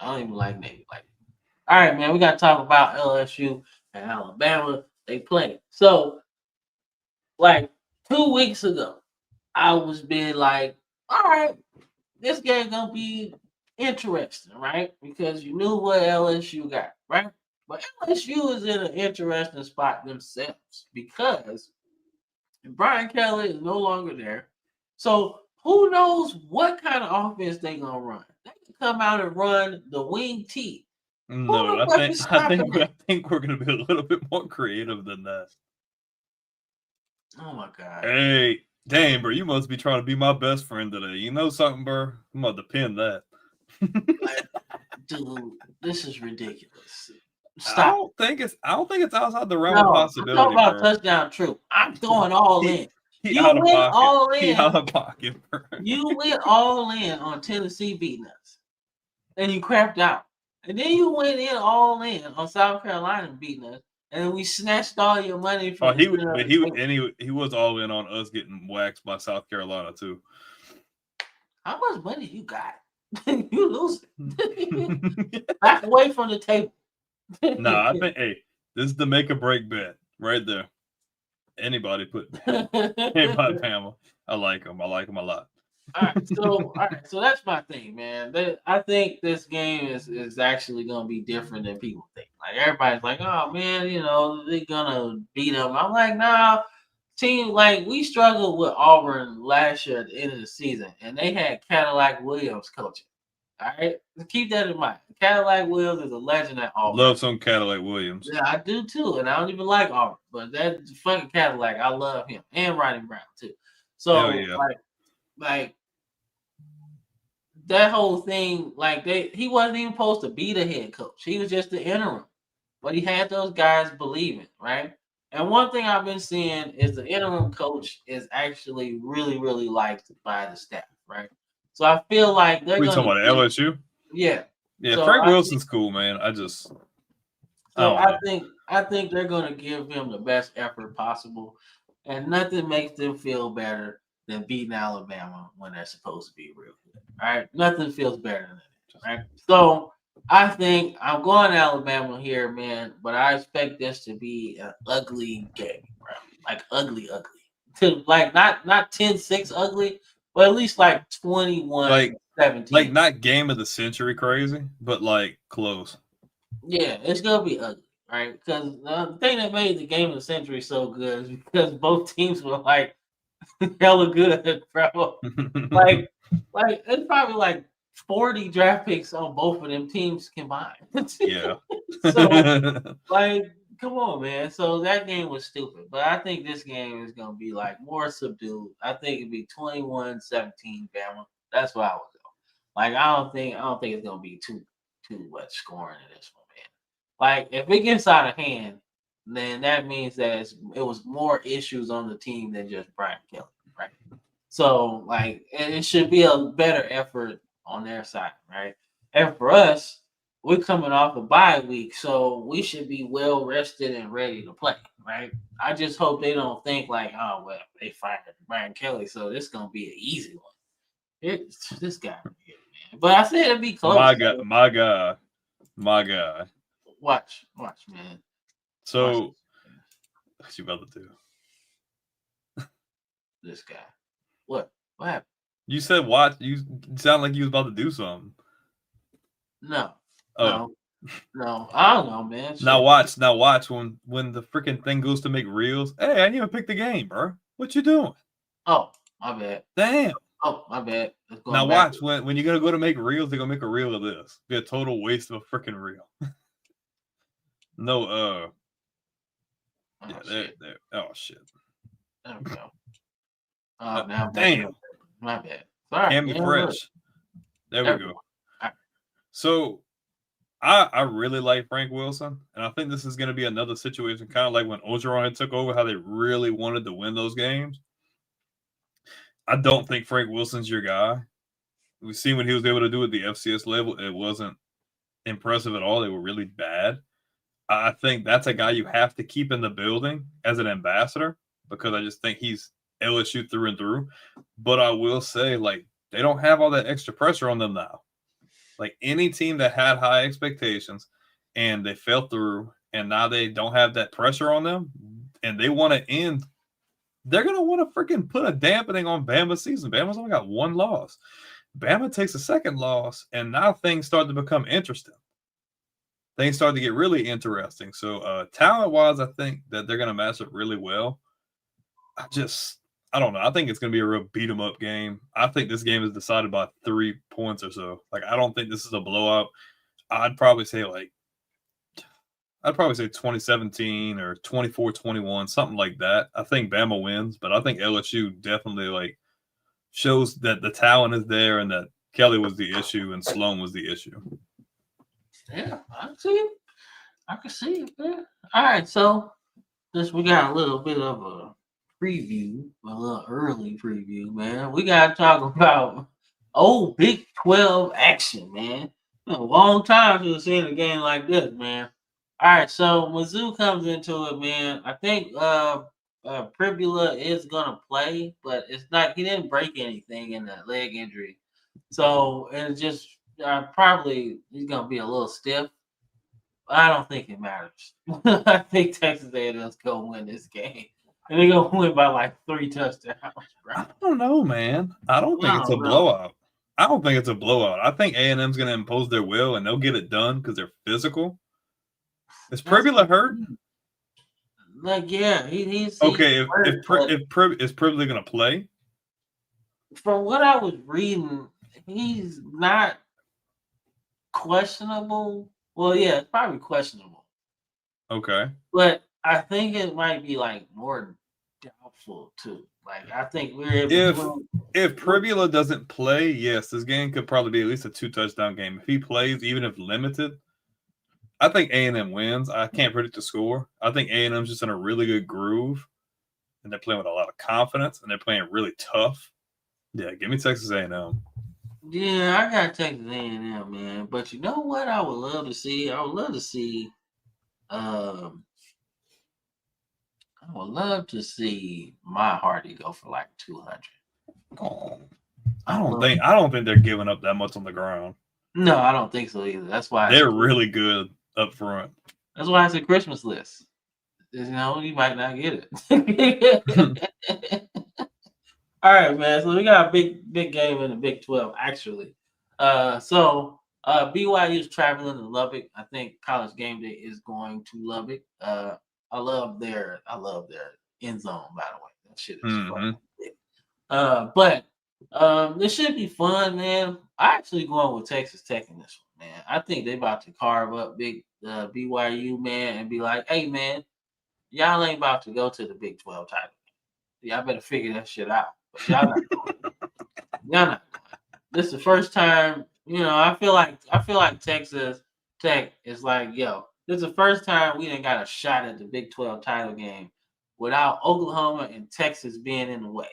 I don't even like Navy like that. All right, man, we got to talk about LSU and Alabama. They play. So, like 2 weeks ago, I was being like, all right, this game gonna be interesting, right? Because you knew what LSU got, right? But LSU is in an interesting spot themselves because Brian Kelly is no longer there. So who knows what kind of offense they gonna run? They can come out and run the wing T. Who No, the I fuck think is I stopping think that? I think we're gonna be a little bit more creative than that. Oh my god. Hey, dang, bro, you must be trying to be my best friend today. You know something, bro? I'm about to pin that. Like, dude, this is ridiculous. I Stop it. don't think it's outside the realm of No, I'm talking possibility, about bro. touchdown true. I'm going all He in. he You out of went pocket. all He out in. of pocket, bro. You went all in on Tennessee beating us, and you crapped out. And then you went in all in on South Carolina beating us, and we snatched all your money Oh, from the center of but the table. he was all in on us getting waxed by South Carolina too. How much money you got? You losing. Back away from the table. Nah, I think this is the make or break bet right there. Anybody put anybody Bama. I like him. I like him a lot. All right, so that's my thing, man. I think this game is actually gonna be different than people think. Like everybody's like, oh man, you know they're gonna beat them. I'm like, nah. Team like we struggled with Auburn last year at the end of the season, and they had Cadillac Williams coaching. All right, keep that in mind. Cadillac Williams is a legend at Auburn. Love some Cadillac Williams. Yeah, I do too, and I don't even like Auburn, but that fucking Cadillac, I love him and Ronnie Brown too. Hell So yeah. like that whole thing, like he wasn't even supposed to be the head coach. He was just the interim. But he had those guys believing, right? And one thing I've been seeing is the interim coach is actually really, really liked by the staff, right? So I feel like they're We talking gonna about give, LSU? yeah. Yeah, So Frank I think Wilson's cool, man. I so don't know. I think they're gonna give him the best effort possible. And nothing makes them feel better than beating Alabama when they're supposed to be real good. All right. Nothing feels better than that. Right. So I think I'm going Alabama here, man, but I expect this to be an ugly game, bro. Like ugly, ugly. To like not 10-6 ugly, but at least like 21 Like 17. not game of the century crazy, but like close. Yeah, it's gonna be ugly, right? Because the thing that made the game of the century so good is because both teams were like hella good, bro. Like, like it's probably like 40 draft picks on both of them teams combined. Yeah. So, like, come on, man. So that game was stupid. But I think this game is gonna be like more subdued. I think it'd be 21-17 Bama. That's what I would go. Like, I don't think it's gonna be too much scoring in this one, man. Like, if it gets out of hand, then that means that it was more issues on the team than just Brian Kelly, right? So, like, it should be a better effort on their side, right? And for us, we're coming off a bye week, so we should be well rested and ready to play, right? I just hope they don't think like, oh well, they fired Brian Kelly, so this gonna be an easy one. It's this guy right here, But I said it'd be close. My God. Watch, man. So, what you about to do? This guy. What happened? You said watch. You sound like you was about to do something. No. Oh. No. I don't know, man. Shit. Now watch when the freaking thing goes to make reels. Hey, I didn't even pick the game, bro. What you doing? Oh, my bad. Damn. Oh, my bad. Now watch when you're gonna go to make reels, they're gonna make a reel of this. Be a total waste of a freaking reel. No, Oh, yeah, shit. there. Oh shit. There we go. Oh, now damn. My bad. Sorry. Can be fresh. Look. There we go. Right. So I really like Frank Wilson, and I think this is going to be another situation, kind of like when Orgeron had took over, how they really wanted to win those games. I don't think Frank Wilson's your guy. We've seen what he was able to do at the FCS level. It wasn't impressive at all. They were really bad. I think that's a guy you have to keep in the building as an ambassador because I just think he's LSU through and through. But I will say, like, they don't have all that extra pressure on them now. Like any team that had high expectations and they fell through and now they don't have that pressure on them and they want to end, they're going to want to freaking put a dampening on Bama's season. Bama's only got one loss. Bama takes a second loss and now things start to become interesting. Things start to get really interesting. So talent-wise, I think that they're going to match up really well. I don't know. I think it's going to be a real beat-em-up game. I think this game is decided by 3 points or so. Like, I don't think this is a blowout. I'd probably say 2017 or 24-21, something like that. I think Bama wins, but I think LSU definitely, shows that the talent is there and that Kelly was the issue and Sloan was the issue. Yeah, I see it. I can see it, man. All right, so we got a little bit of a preview, a little early preview, man. We got to talk about old Big 12 action, man. Been a long time since we've seen a game like this, man. All right, so Mizzou comes into it, man. I think Pribula is gonna play, but it's not. He didn't break anything in that leg injury, so it's just probably he's gonna be a little stiff. I don't think it matters. I think Texas A&M's gonna win this game. And they're going to win by 3 touchdowns, bro. I don't know, man. I don't think it's a blowout. I don't think it's a blowout. I think A&M's going to impose their will, and they'll get it done because they're physical. Is Pribula hurt? Yeah. He's okay, is Pribula going to play? From what I was reading, he's not questionable. Well, yeah, it's probably questionable. Okay. But I think it might be more doubtful too. I think if Pribula doesn't play, yes, this game could probably be at least a 2-touchdown game. If he plays, even if limited, I think A&M wins. I can't predict the score. I think A&M's just in a really good groove, and they're playing with a lot of confidence, and they're playing really tough. Yeah, give me Texas A&M. Yeah, I got Texas A&M, man. But you know what? I would love to see. I would love to see. I would love to see my Hardy go for 200. Oh, I don't think they're giving up that much on the ground. No, I don't think so either. That's why they're really good up front. That's why it's a Christmas list. You might not get it. All right, man. So we got a big game in the Big 12, actually. So BYU is traveling to Lubbock. I think College Game Day is going to Lubbock. I love their end zone, by the way. That shit is fun. But this should be fun, man. I actually going with Texas Tech in this one, man. I think they about to carve up big BYU, man, and be like, hey, man, y'all ain't about to go to the Big 12 title. Y'all better figure that shit out. But y'all not going. Y'all not going. This is the first time, I feel like Texas Tech is yo, this is the first time we done got a shot at the Big 12 title game without Oklahoma and Texas being in the way.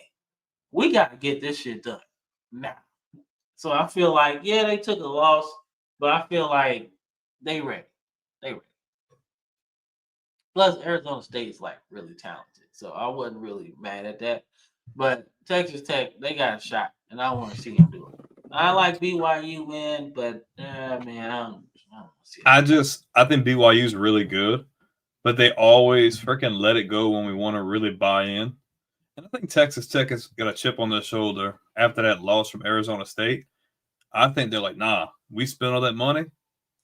We got to get this shit done now. So I feel like, yeah, they took a loss, but I feel like they ready. They ready. Plus, Arizona State is really talented, so I wasn't really mad at that. But Texas Tech, they got a shot, and I want to see them do it. I like BYU win, but man, I don't see it. I think BYU is really good, but they always freaking let it go when we want to really buy in. And I think Texas Tech has got a chip on their shoulder after that loss from Arizona State. I think they're like, nah, we spent all that money.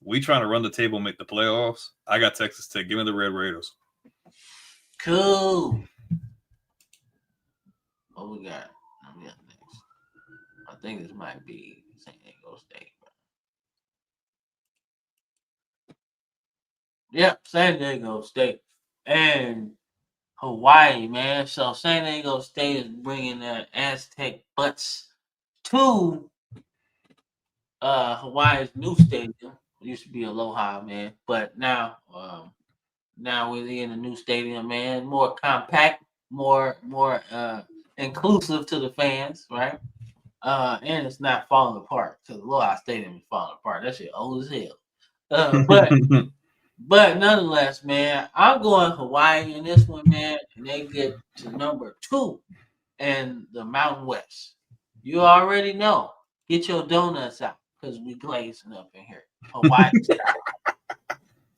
We trying to run the table, make the playoffs. I got Texas Tech. Give me the Red Raiders. Cool. What we got? What we got next? I think this might be San Diego State. Yep, San Diego State and Hawaii, man. So San Diego State is bringing their Aztec butts to Hawaii's new stadium. It used to be Aloha, man, but now we're in a new stadium, man. More compact, more inclusive to the fans, right? And it's not falling apart because Aloha Stadium is falling apart. That shit old as hell. But nonetheless, man, I'm going Hawaii in this one, man, and they get to number 2 in the Mountain West. You already know. Get your donuts out because we glazing up in here. Hawaii.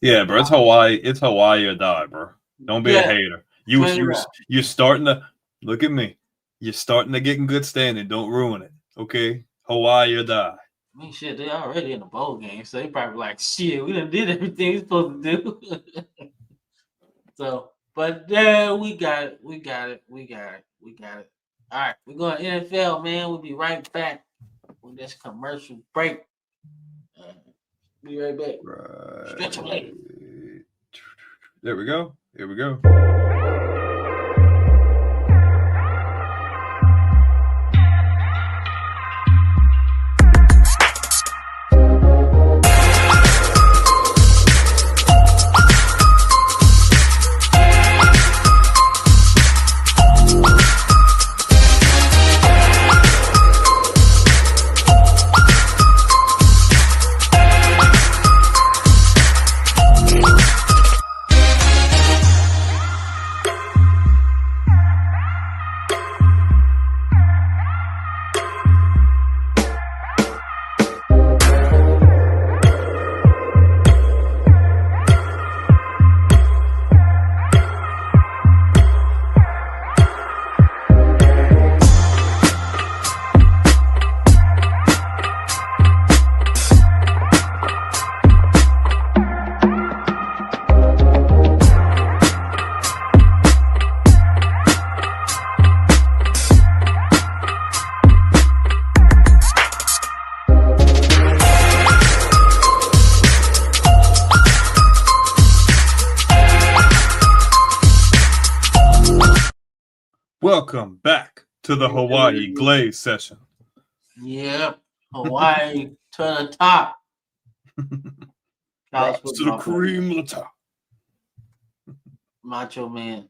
Yeah, bro, it's Hawaii. It's Hawaii or die, bro. Don't be a hater. You're starting to look at me. You're starting to get in good standing. Don't ruin it, okay? Hawaii or die. I mean, shit, they already in the bowl game, so they probably like, shit, we done did everything we supposed to do. So, but we got it. All right, we're going NFL, man. We'll be right back with this commercial break. Be right back. Right. Stretch your leg. There we go. Here we go. Welcome back to the Hawaii Glaze session. Yep, Hawaii to the top. Rise to the cream of the top. Macho Man.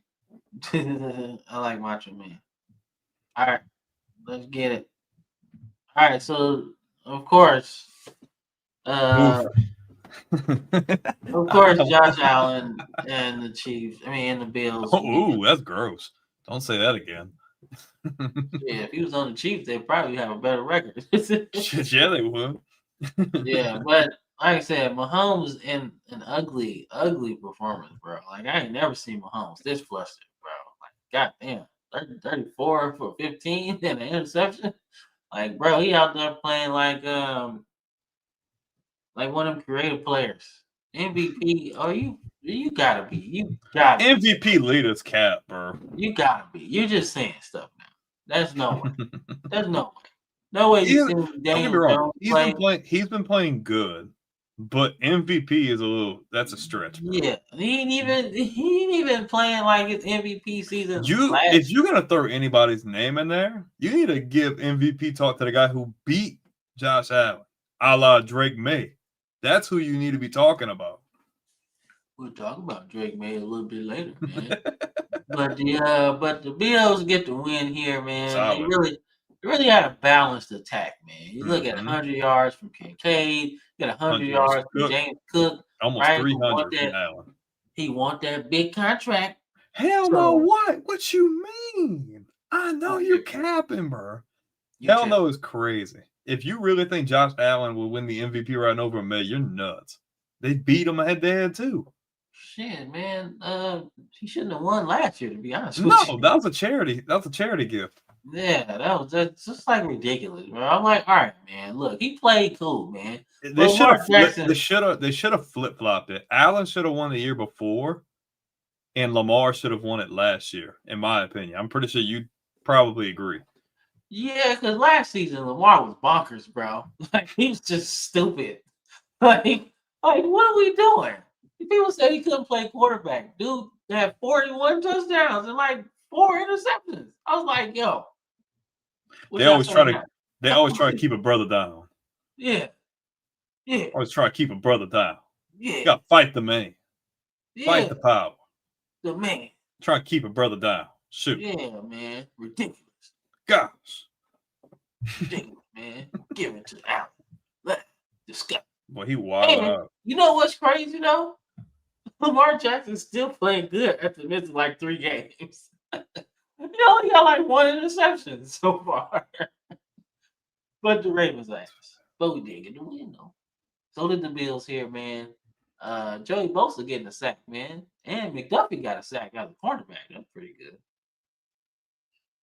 I like Macho Man. All right, let's get it. All right, so of course, Josh Allen and the Chiefs. And the Bills. Oh, that's gross. Don't say that again. Yeah, if he was on the Chiefs, they'd probably have a better record. Yeah, they would. Yeah, but like I said, Mahomes in an ugly performance, bro. Like I ain't never seen Mahomes this flustered, bro. Like goddamn, 34 for 15 and an interception. Like, bro, he out there playing like one of them creative players. MVP. Oh, you gotta be. You gotta MVP leaders cap, bro. You gotta be. You're just saying stuff now. There's no way. There's no way. No way you see Daniel Jones He's been playing good, but MVP is that's a stretch, bro. Yeah. He ain't even playing like it's MVP season. If you're gonna throw anybody's name in there, you need to give MVP talk to the guy who beat Josh Allen, a la Drake May. That's who you need to be talking about. We'll talk about Drake May a little bit later, man. but the Bills get the win here, man. Solid. They really had a balanced attack, man. You look at 100 yards from Kincaid, you got 100 yards from James Cook, almost 300 from Allen. He want that big contract. Hell no! What you mean? I know you're capping, bro. Hell no is crazy. if you really think Josh Allen will win the MVP right over May, you're nuts. They beat him head to head too. Shit, man. He shouldn't have won last year, to be honest with No, you. that was a charity. That was a charity gift. Yeah, that's just like ridiculous, bro. I'm like, all right, man. Look, he played cool, man. They should Lamar have Jackson. they should have flip flopped it. Allen should have won the year before, and Lamar should have won it last year, in my opinion. I'm pretty sure you probably agree. Yeah, because last season Lamar was bonkers, bro. Like he was just stupid. Like what are we doing? People said he couldn't play quarterback. Dude had 41 touchdowns and like 4 interceptions. I was like, yo. They always try to keep a brother down. Yeah. Yeah. Always try to keep a brother down. Yeah. You gotta fight the man. Yeah. Fight the power. The man. Try to keep a brother down. Shoot. Yeah, man. Ridiculous. Gosh. Ridiculous, man. Give it to Allen. Disgusting. Boy, he wild out. You know what's crazy though? Lamar Jackson's still playing good after missing like 3 games. He only got like 1 interception so far. But the Ravens ass. But we did get the win though. So did the Bills here, man. Joey Bosa getting a sack, man. And McDuffie got a sack as a cornerback. That's pretty good.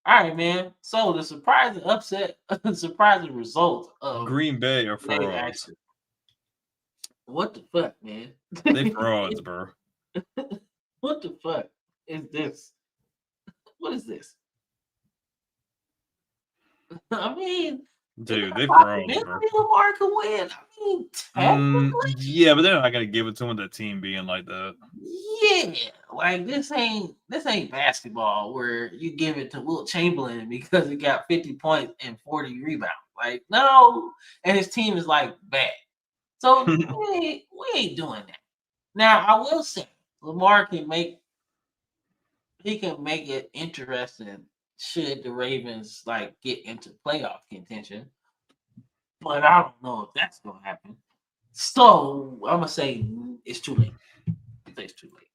All right, man. So the surprising upset, surprising result of Green Bay are frauds. What the fuck, man? They frauds, bro. What the fuck is this? What is this? I mean, dude, they frauds, bro. Lamar could win. I mean, technically, yeah, but they're not gonna give it to him. The team being like that. Yeah, like this ain't basketball where you give it to Wilt Chamberlain because he got 50 points and 40 rebounds. Like no, and his team is like bad. So we ain't doing that. Now I will say Lamar can make it interesting should the Ravens like get into playoff contention. But I don't know if that's gonna happen. So I'm gonna say it's too late. It's too late.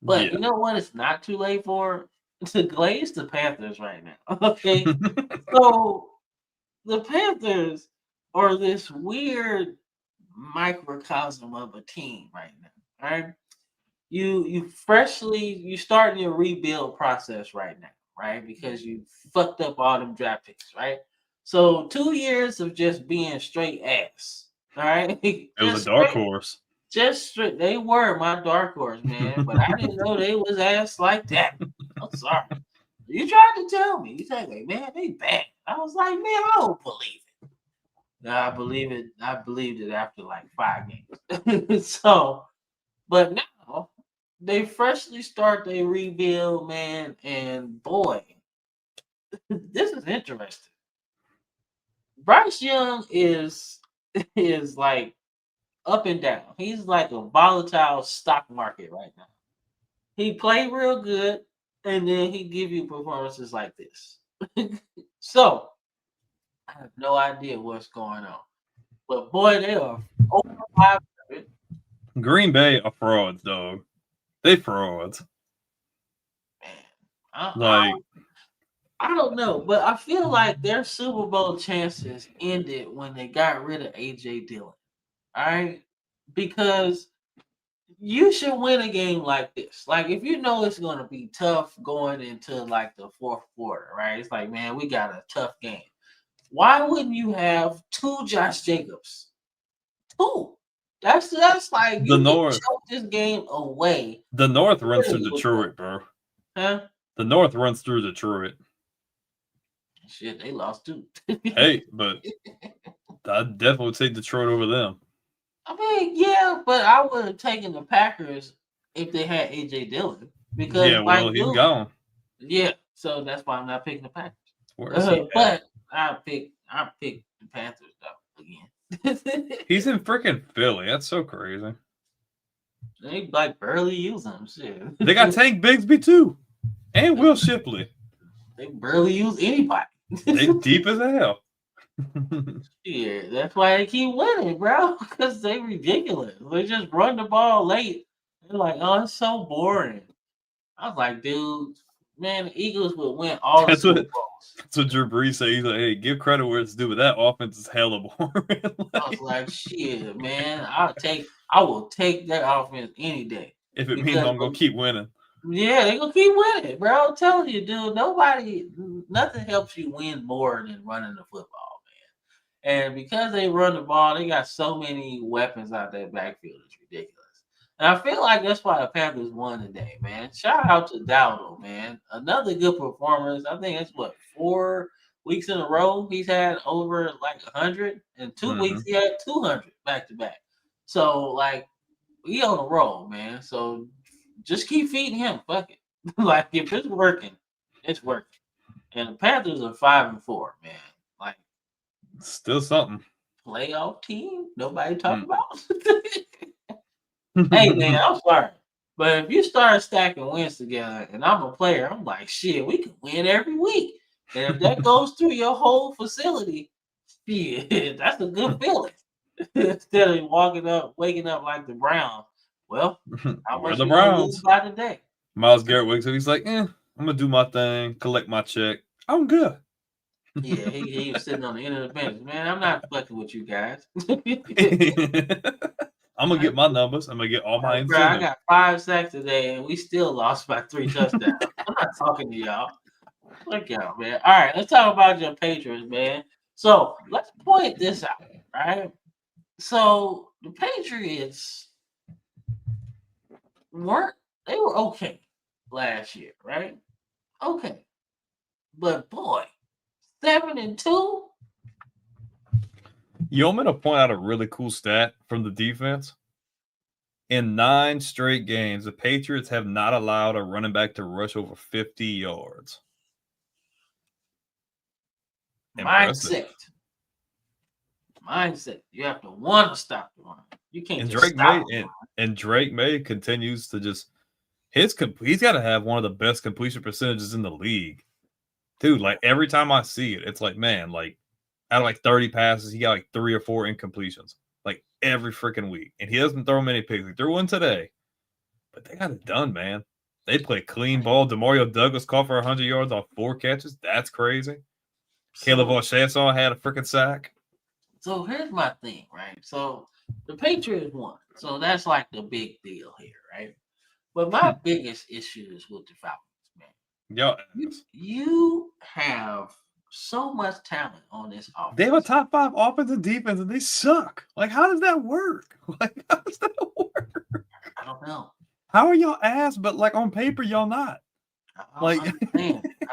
But you know what? It's not too late for to glaze the Panthers right now. Okay, so the Panthers are this weird microcosm of a team right now. Right? You starting your rebuild process right now, right? Because you fucked up all them draft picks, right? So 2 years of just being straight ass. All right. It was a dark horse. Just straight. They were my dark horse, man. But I didn't know they was ass like that. I'm sorry. You tried to tell me. You said, like, man, they bad. I was like, man, I don't believe it. No, I believe it. I believed it after like 5 games. So, but now they freshly start their rebuild, man. And boy, this is interesting. Bryce Young is like up and down. He's like a volatile stock market right now. He played real good, and then he give you performances like this. So I have no idea what's going on. But boy, they are over 500. Green Bay are frauds, dog. They frauds. Man, I don't know, but I feel like their Super Bowl chances ended when they got rid of AJ Dillon. All right, because you should win a game like this. Like if you know it's going to be tough going into like the 4th quarter, right? It's like, man, we got a tough game. Why wouldn't you have 2 Josh Jacobs? 2. That's like the North. Choke this game away. The North runs through Detroit, bro. Huh? The North runs through Detroit. Shit, they lost too. Hey, but I'd definitely take Detroit over them. I mean, yeah, but I would have taken the Packers if they had AJ Dillon because he's gone. Yeah, so that's why I'm not picking the Packers. Where is he but I pick the Panthers though again. He's in freaking Philly. That's so crazy. They like barely use him. Shit. They got Tank Bigsby too, and Will Shipley. They barely use anybody. They deep as hell. Yeah, that's why they keep winning, bro. Because they ridiculous. They just run the ball late. They're like, oh, it's so boring. I was like, dude, man, the Eagles would win all the Super Bowls. lost. So Drew Brees said, he's like, hey, give credit where it's due, but that offense is hella boring. I was like, shit, man, I will take that offense any day. If it means I'm gonna keep winning. Yeah, they're gonna keep winning, bro. I'm telling you, dude, nothing helps you win more than running the football, man. And because they run the ball, they got so many weapons out that backfield. It's ridiculous. And I feel like that's why the Panthers won today, man. Shout out to Dowdle, man. Another good performance. I think it's 4 weeks in a row he's had over like 100, and 2 weeks he had 200 back to back. So like he on the roll, man. So just keep feeding him. Fuck it. Like if it's working, it's working. And the Panthers are 5-4, man. Like still something. Playoff team. Nobody talk about. Hey man, I'm sorry, but if you start stacking wins together, and I'm a player, I'm like, shit, we can win every week. And if that goes through your whole facility, shit, that's a good feeling. Instead of waking up like the Browns. Well, how much the we gonna Browns lose by today? Myles Garrett wakes up. He's like, I'm gonna do my thing, collect my check. I'm good. Yeah, he was sitting on the end of the bench. Man, I'm not fucking with you guys. I'm gonna get my numbers. I'm gonna get all my Bro, I incentives. got 5 sacks today, and we still lost by 3 touchdowns. I'm not talking to y'all. Fuck y'all, man. All right, let's talk about your Patriots, man. So let's point this out, right? So the Patriots were okay last year, right? Okay. But boy, 7-2. You want me to point out a really cool stat from the defense? In 9 straight games, the Patriots have not allowed a running back to rush over 50 yards. Mindset. You have to want to stop the run. You can't and just Drake stop May and Drake May continues to just he's got to have one of the best completion percentages in the league. Dude, like every time I see it, it's like, man, like out of like 30 passes, he got like 3 or 4 incompletions. Like every freaking week. And he doesn't throw many picks. He threw one today. But they got it done, man. They play clean ball. Demario Douglas caught for 100 yards on 4 catches. That's crazy. Caleb O'Shea had a freaking sack. So here's my thing, right? So the Patriots won. So that's like the big deal here, right? But my biggest issue is with the Falcons, man. You have so much talent on this offense. They have a top 5 offense and defense, and they suck. Like, how does that work? Like, how does that work? I don't know. How are y'all ass, but like on paper, y'all not? I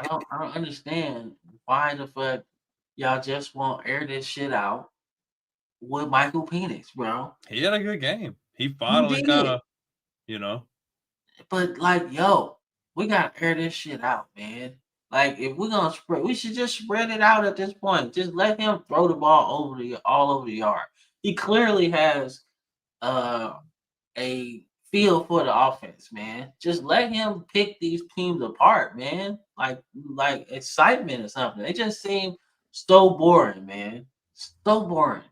don't understand why the fuck y'all just won't air this shit out with Michael Penix, bro. He had a good game. He finally kind of, But like, yo, we gotta air this shit out, man. Like, if we're gonna spread, we should just spread it out at this point. Just let him throw the ball all over the yard. He clearly has a feel for the offense, man. Just let him pick these teams apart, man. Like excitement or something. They just seem so boring, man. So boring,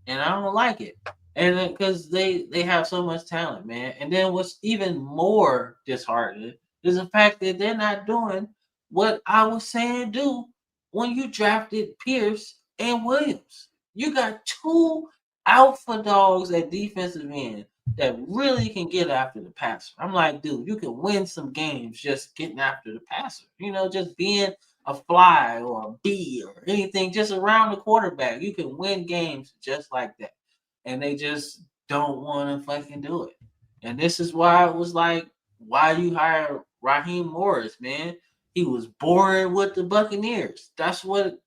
and I don't like it. And because they have so much talent, man. And then what's even more disheartening is the fact that they're not doing what I was saying do when you drafted Pierce and Williams. You got 2 alpha dogs at defensive end that really can get after the passer. I'm like, dude, you can win some games just getting after the passer. Just being a fly or a bee or anything just around the quarterback. You can win games just like that. And they just don't want to fucking do it. And this is why it was like, why you hire Raheem Morris, man? He was boring with the Buccaneers. That's what it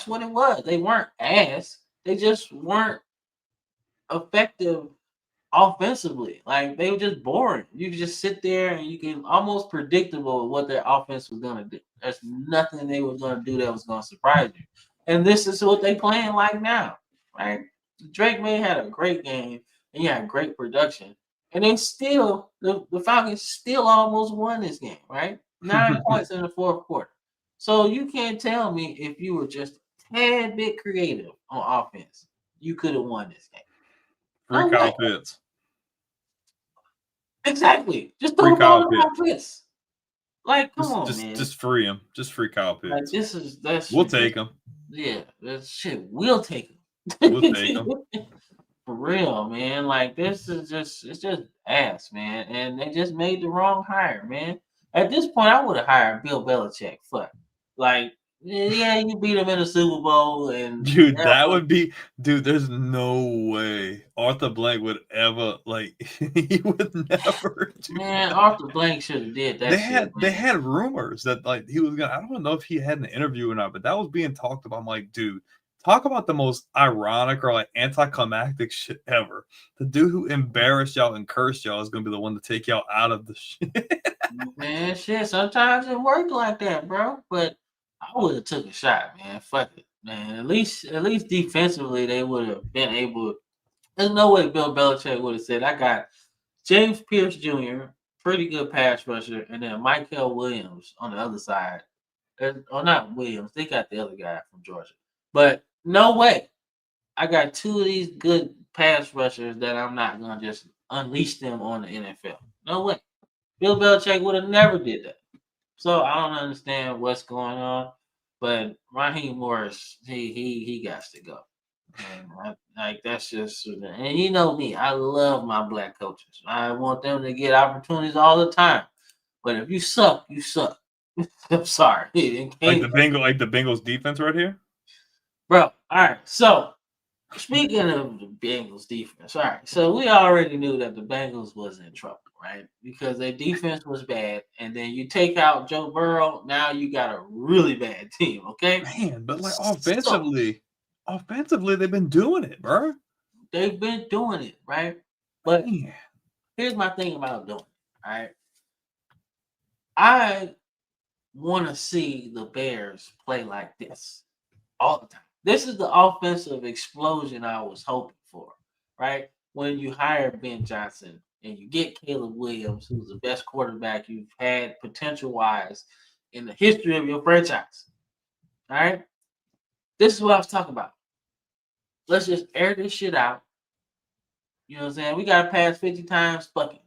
was. They weren't ass. They just weren't effective offensively. Like, they were just boring. You could just sit there and you can almost predictable what their offense was gonna do. There's nothing they were gonna do that was gonna surprise you. And this is what they playing like now, right? Drake May had a great game and he had great production. And then still, the Falcons still almost won this game, right? 9 points in the 4th quarter. So you can't tell me if you were just a tad bit creative on offense, you could have won this game. Free Kyle Pitts. Exactly. Just throw the ball to Kyle Pitts. Like, come on, man. Just free him. Just free Kyle Pitts. Like, that's We'll take him. Yeah, that shit. We'll take him. We'll take him. For real, man. Like, it's just ass, man. And they just made the wrong hire, man. At this point, I would have hired Bill Belichick. Fuck. Like, yeah, you beat him in the Super Bowl, and dude, that would be, dude. There's no way Arthur Blank would ever he would never. Man, Arthur Blank should have did that. They had rumors that he was gonna. I don't know if he had an interview or not, but that was being talked about. I'm like, dude, talk about the most ironic or anticlimactic shit ever. The dude who embarrassed y'all and cursed y'all is gonna be the one to take y'all out of the shit. Man, shit. Sometimes it worked like that, bro. But I would have took a shot, man. Fuck it, man. At least defensively, they would have been able. There's no way Bill Belichick would have said, "I got James Pierce Jr., pretty good pass rusher, and then Michael Williams on the other side." Or not Williams. They got the other guy from Georgia. But no way. I got two of these good pass rushers that I'm not gonna just unleash them on the NFL. No way. Bill Belichick would have never did that. So I don't understand what's going on, but Raheem Morris, he got to go. And that's just, and you know me, I love my black coaches. I want them to get opportunities all the time. But if you suck, you suck. I'm sorry. Like the Bengals defense right here, bro. All right. So speaking of the Bengals defense, all right. So we already knew that the Bengals was in trouble, right? Because their defense was bad, and then you take out Joe Burrow, now you got a really bad team, okay? Man, but offensively, they've been doing it, bro. They've been doing it, right? But here's my thing about doing it, all right? I want to see the Bears play like this all the time. This is the offensive explosion I was hoping for, right? When you hire Ben Johnson and you get Caleb Williams, who's the best quarterback you've had potential-wise in the history of your franchise. All right? This is what I was talking about. Let's just air this shit out. You know what I'm saying? We got to pass 50 times. Fuck it.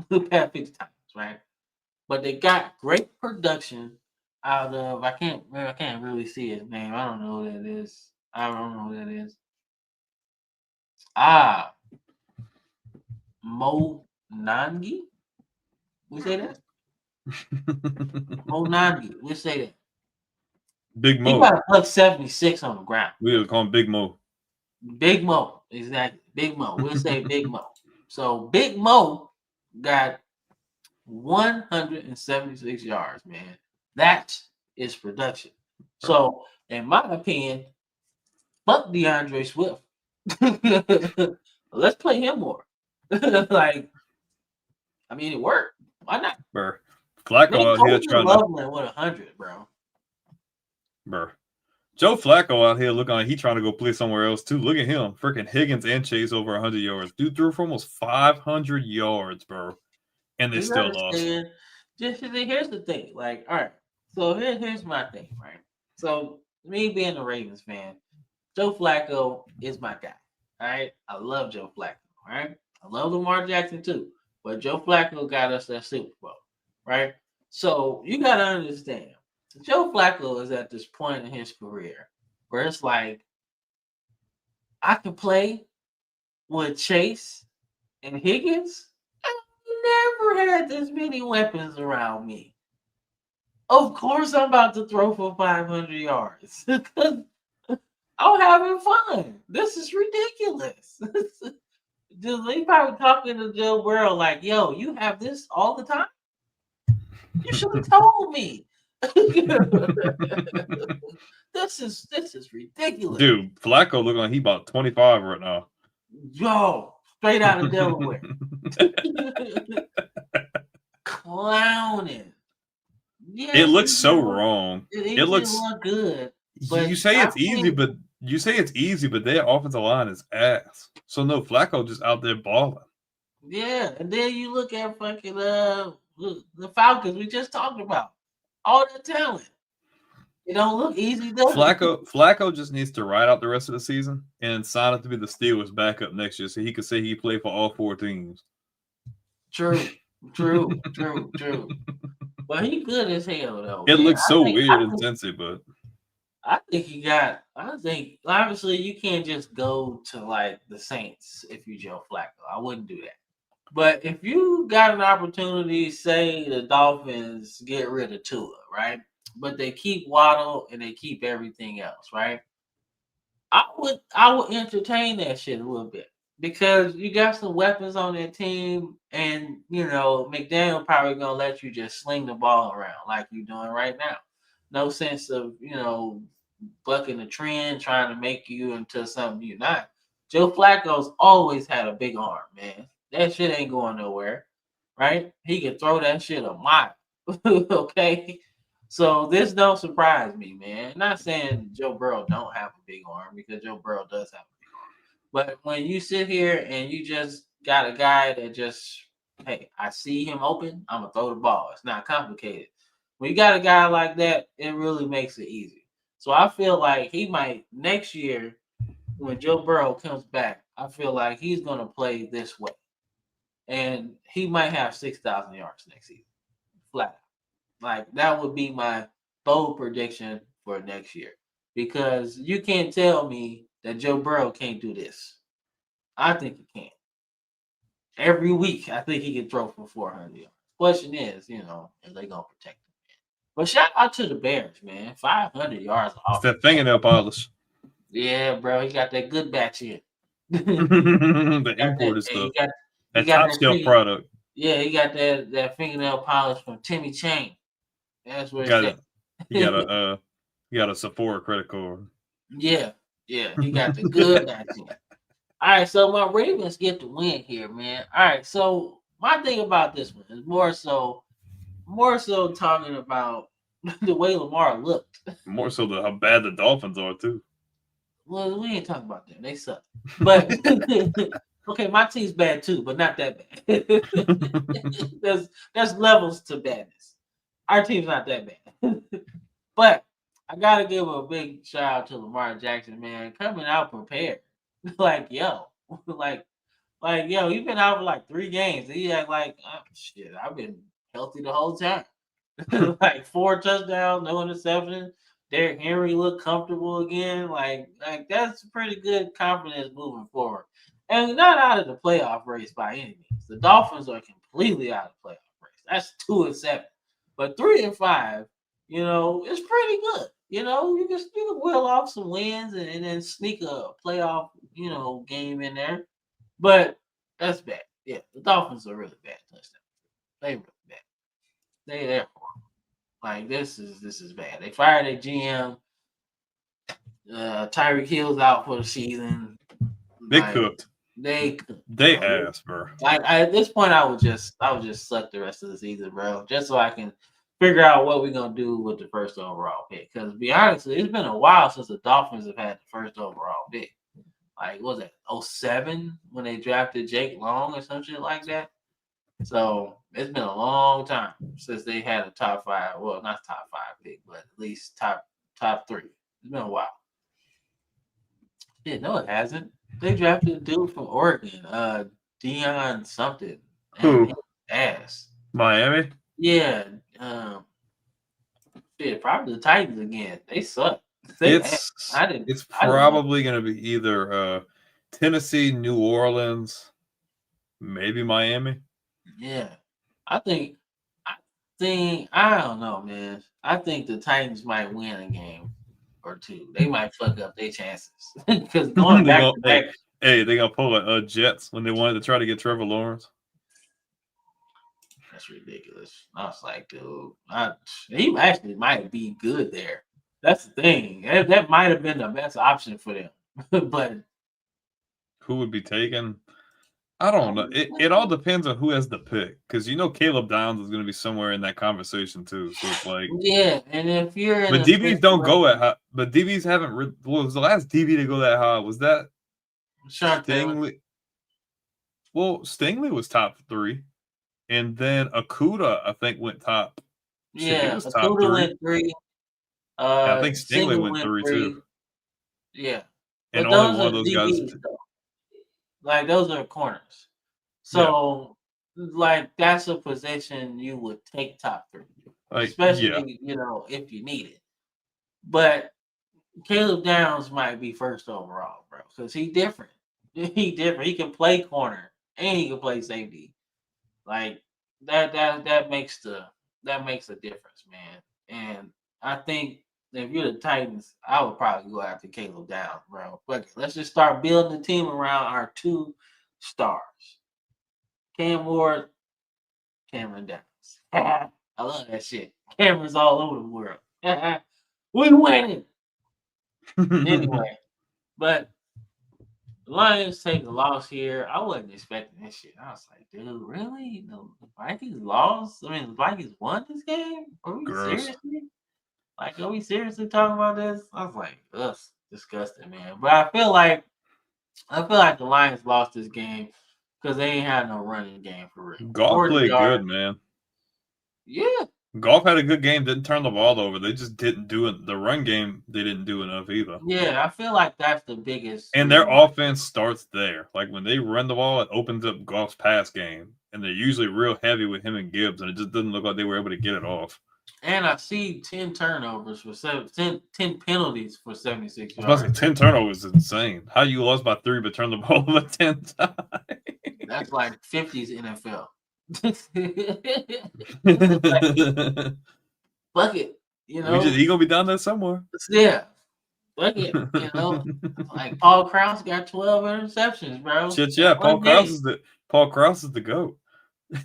We'll pass 50 times, right? But they got great production out of, I can't really see his name. I don't know who that is. Mo Nangi? We say that? Mo Nangi. We say that. Big Mo. He got +76 on the ground. We'll call him Big Mo. Big Mo. Exactly. Big Mo. We'll say Big Mo. So Big Mo got 176 yards, man. That is production. So, in my opinion, fuck DeAndre Swift. Let's play him more. It worked. Why not? Bro. Flacco out here trying Loveland with 100, bro. Bro. Joe Flacco out here looking like he's trying to go play somewhere else too. Look at him. Freaking Higgins and Chase over 100 yards. Dude threw for almost 500 yards, bro. And they still lost. Here's the thing. Like, all right. So here's my thing, right? So me being a Ravens fan, Joe Flacco is my guy. All right. I love Joe Flacco. All right. I love Lamar Jackson too. But Joe Flacco got us that Super Bowl. Right? So you gotta understand. Joe Flacco is at this point in his career where it's like, I can play with Chase and Higgins. I never had this many weapons around me. Of course, I'm about to throw for 500 yards because I'm having fun. This is ridiculous. They probably talking to Joe Burrow like, "Yo, you have this all the time. You should have told me." This is ridiculous. Dude, Flacco looking like he about 25 right now. Yo, straight out of Delaware. Clowning. Yeah, it looks so wrong. It looks look good. But you say it's easy, but their offensive line is ass. So no, Flacco just out there balling. Yeah, and then you look at fucking the Falcons we just talked about. All that talent. It don't look easy, though. Flacco just needs to ride out the rest of the season and sign up to be the Steelers backup next year so he could say he played for all four teams. True. But he good as hell though. It Man. looks so weird in Cincy, but I think he got. I think obviously you can't just go to like the Saints if you Joe Flacco. I wouldn't do that. But if you got an opportunity, say the Dolphins get rid of Tua, right? But they keep Waddle and they keep everything else, right? I would entertain that shit a little bit because you got some weapons on that team, and McDaniel probably gonna let you just sling the ball around like you're doing right now. No sense of bucking the trend, trying to make you into something you're not. Joe Flacco's always had a big arm, man. That shit ain't going nowhere, right? He can throw that shit a mile. Okay. So this don't surprise me, man. Not saying Joe Burrow don't have a big arm because Joe Burrow does have a big arm. But when you sit here and you just got a guy that just, hey, I see him open, I'm gonna throw the ball. It's not complicated. When you got a guy like that, it really makes it easy. So I feel like he might next year when Joe Burrow comes back, I feel like he's gonna play this way. And he might have 6,000 yards next season. Flat. Like that would be my bold prediction for next year. Because you can't tell me that Joe Burrow can't do this. I think he can. Every week, I think he can throw for 400 yards. Question is, are they gonna protect him? But shout out to the Bears, man. 500 yards it's off. that fingernail polish. Yeah, bro. He got that good batch in. The imported stuff. That top shelf product. Yeah, he got that fingernail polish from Timmy Chain. That's what it's at. You got a Sephora credit card. Yeah, he got the good vaccine. All right, so my Ravens get the win here, man. All right, so my thing about this one is more so talking about the way Lamar looked. More so how bad the Dolphins are too. Well, we ain't talking about them; they suck. But okay, my team's bad too, but not that bad. there's levels to badness. Our team's not that bad. But I gotta give a big shout out to Lamar Jackson, man, coming out prepared. like yo, you've been out for like 3 games. He had like, oh, shit, I've been healthy the whole time. like 4 touchdowns, no interception. Derrick Henry looked comfortable again. Like that's pretty good confidence moving forward. And not out of the playoff race by any means. The Dolphins are completely out of the playoff race. That's 2-7. But 3-5, it's pretty good. You can wheel off some wins and then sneak a playoff, game in there. But that's bad. Yeah, the Dolphins are really bad touchdown. They really bad. They there for them. Like this is bad. They fired their GM. Tyreek Hill's out for the season. They cooked. They ass, bro. At this point, I would just suck the rest of the season, bro, just so I can figure out what we're gonna do with the first overall pick. Because to be honest, it's been a while since the Dolphins have had the first overall pick. Like, what was that 2007 when they drafted Jake Long or some shit like that? So it's been a long time since they had a top 5. Well, not top 5 pick, but at least top 3. It's been a while. Yeah, no, it hasn't. They drafted a dude from Oregon, Deion something. Who? Ass. Miami? Yeah. Probably the Titans again. They suck. It's probably going to be either Tennessee, New Orleans, maybe Miami. Yeah. I don't know, man. I think the Titans might win a game or 2. They might fuck up their chances because going back to back. Hey, they gonna pull a Jets when they wanted to try to get Trevor Lawrence. That's ridiculous. I was like, dude, he actually might be good there. That's the thing. That might have been the best option for them. But who would be taken? I don't know. It all depends on who has the pick, because Caleb Downs is going to be somewhere in that conversation too. So it's like, yeah, and if you're in, but DBs don't go at high. But DBs haven't. What was the last DB to go that high? Was that Stingley? Well, Stingley was top 3, and then Okuda I think went top. Yeah, was top Okuda 3. Went 3. I think Stingley went 3 too. Yeah, and but only one of those DBs, guys. Like those are corners. So, like that's a position you would take top 3. especially if you need it. But Caleb Downs might be first overall, bro, because he different. He different. He can play corner and he can play safety. Like that makes a difference, man. And I think if you're the Titans, I would probably go after Caleb Downs, bro. But let's just start building the team around our 2 stars. Cam Ward, Cameron Downs. I love that shit. Cameron's all over the world. We winning. Anyway, but the Lions take a loss here. I wasn't expecting this shit. I was like, dude, really? The Vikings lost? I mean, the Vikings won this game? Are we seriously? Like, are we seriously talking about this? I was like, ugh, disgusting, man. But I feel like the Lions lost this game because they ain't had no running game for real. Goff played good, man. Yeah. Goff had a good game, didn't turn the ball over. They just didn't do it. The run game, they didn't do enough either. Yeah, I feel like that's the biggest. And their offense starts there. Like when they run the ball, it opens up Goff's pass game. And they're usually real heavy with him and Gibbs, and it just doesn't look like they were able to get it off. And I see 10 turnovers for 10 penalties for 76 yards. I was about to say 10 turnovers is insane. How you lost by 3 but turned the ball over 10 times? That's like 50s NFL. Fuck it, he gonna be down there somewhere. Yeah, fuck it, like Paul Krause got 12 interceptions, bro. Shit, yeah, Paul Krause is the GOAT.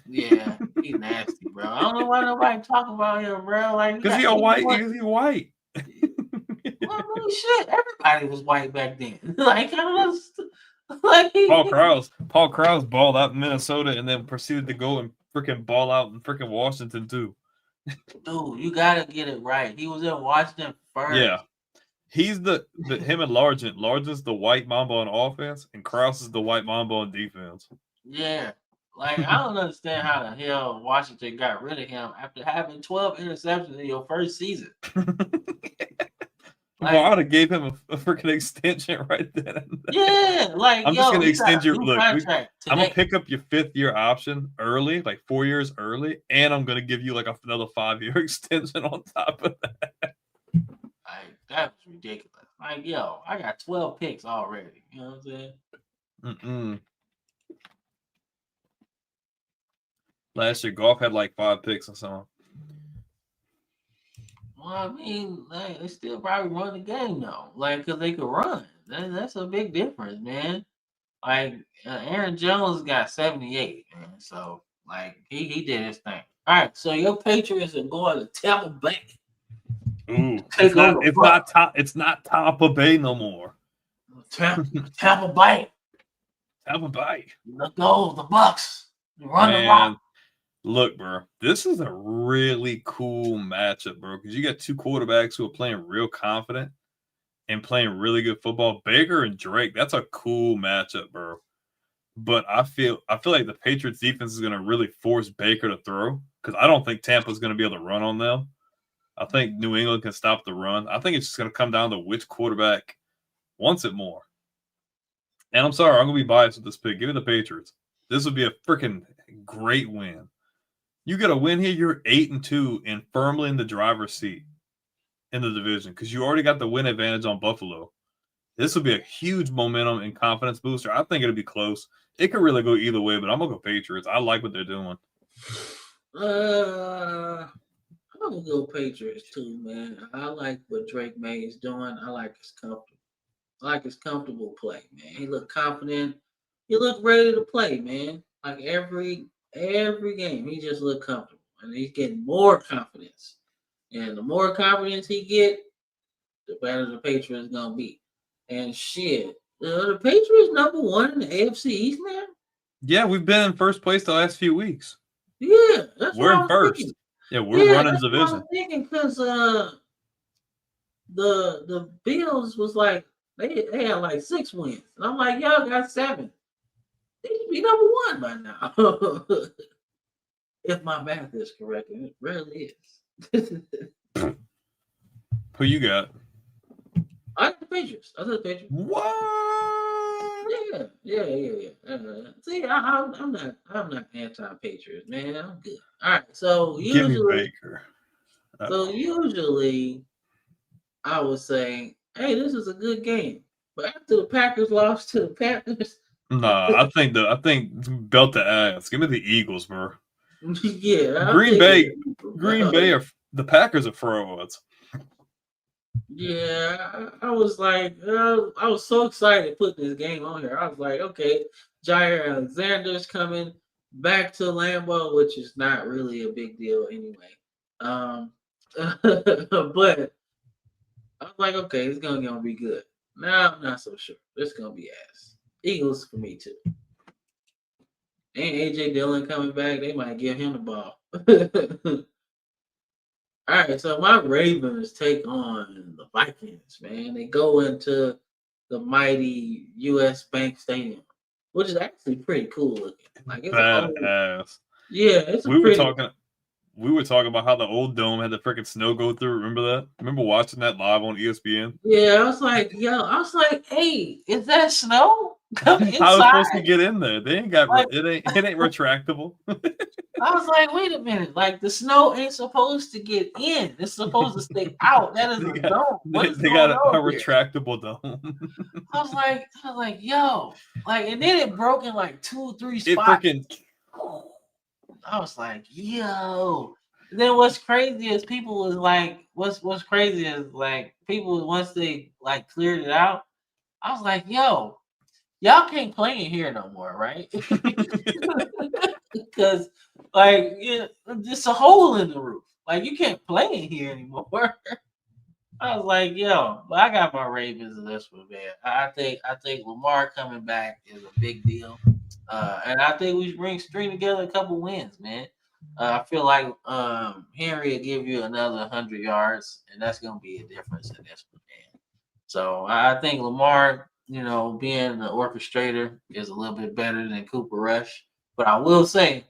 Yeah, he's nasty, bro. I don't know why nobody talk about him, bro. Like, because he's white. Well, holy shit, everybody was white back then. Like, Paul Krause balled out in Minnesota and then proceeded to go and freaking ball out in freaking Washington too. Dude, you gotta get it right. He was in Washington first. Yeah, he's him and Largent. Largent's the white mamba on offense, and Krause is the white mamba on defense. Yeah, like I don't understand how the hell Washington got rid of him after having 12 interceptions in your first season. Like, well, I would have gave him a freaking extension right then. Yeah, like I'm just gonna extend your look. I'm gonna pick up your 5th-year option early, like 4 years early, and I'm gonna give you like another 5-year extension on top of that. Like that was ridiculous. Like, yo, I got 12 picks already. You know what I'm saying? Last year, Goff had like 5 picks or something. Well, I mean, like, they still probably run the game though, like, because they could run. That's a big difference, man. Like, Aaron Jones got 78, man. So, like, he did his thing. All right, so your Patriots are going to Tampa Bay. Ooh, it's not Tampa Bay no more. Tampa Bay. Tampa Bay. Let's go, the Bucks. Run the rock. Look, bro, this is a really cool matchup, bro, because you got 2 quarterbacks who are playing real confident and playing really good football. Baker and Drake, that's a cool matchup, bro. But I feel like the Patriots defense is going to really force Baker to throw because I don't think Tampa's going to be able to run on them. I think New England can stop the run. I think it's just going to come down to which quarterback wants it more. And I'm sorry, I'm going to be biased with this pick. Give me the Patriots. This would be a freaking great win. You get a win here, you're 8-2 and firmly in the driver's seat in the division because you already got the win advantage on Buffalo. This would be a huge momentum and confidence booster. I think it'll be close. It could really go either way, but I'm going to go Patriots. I like what they're doing. I'm going to go Patriots too, man. I like what Drake May is doing. I like his comfortable play, man. He looked confident. He looked ready to play, man. Like every game, he just looked comfortable, and he's getting more confidence. And the more confidence he get, the better the Patriots gonna be. And shit, the Patriots #1 in the AFC East now. Yeah, we've been in first place the last few weeks. Yeah, we're in first. Thinking. Yeah, we're running the division. I'm thinking because the Bills was like they had like 6 wins, and I'm like, y'all got 7. They should be #1 by now. If my math is correct, and it really is. Who you got? I got the Patriots. I said the Patriots. What? Yeah. See, I'm not anti-Patriots, man. I'm good. All right, so give me Baker. So usually I would say, hey, this is a good game. But after the Packers lost to the Panthers, Nah, I think belt to ass. Give me the Eagles, bro. yeah, I'm Green thinking, Bay, Green Bay are the Packers are frauds. yeah, I was like, I was so excited to put this game on here. I was like, okay, Jair Alexander's coming back to Lambeau, which is not really a big deal anyway. But I was like, okay, it's gonna be good. Now I'm not so sure. It's gonna be ass. Eagles for me too. Ain't AJ Dillon coming back? They might give him the ball. All right, so my Ravens take on the Vikings, man. They go into the mighty US Bank Stadium, which is actually pretty cool looking. Like it's a whole, Badass. yeah, it's a We were pretty. talking. We were talking about how the old dome had the freaking snow go through. Remember that? Remember watching that live on ESPN? Yeah, I was like, yo, I was like, hey, is that snow? Come How was supposed to inside. get in there? They ain't got Like, it ain't retractable. I was like, wait a minute, like the snow ain't supposed to get in. It's supposed to stay out. That is they a got dome. What is they going got a on here? retractable dome. I was like, yo, like, and then it broke in like 2 or 3 It spots. freaking I was like, yo. Then what's crazy is people was like, what's crazy is like people once they like cleared it out, I was like, yo, y'all can't play in here no more, right? Because like yeah, just a hole in the roof. Like you can't play in here anymore. I was like, yo, but I got my Ravens in this one, man. I think Lamar coming back is a big deal. And I think we should string together a couple wins, man. I feel like Henry will give you another 100 yards, and that's gonna be a difference in this one, man. So I think Lamar, being the orchestrator is a little bit better than Cooper Rush. But I will say,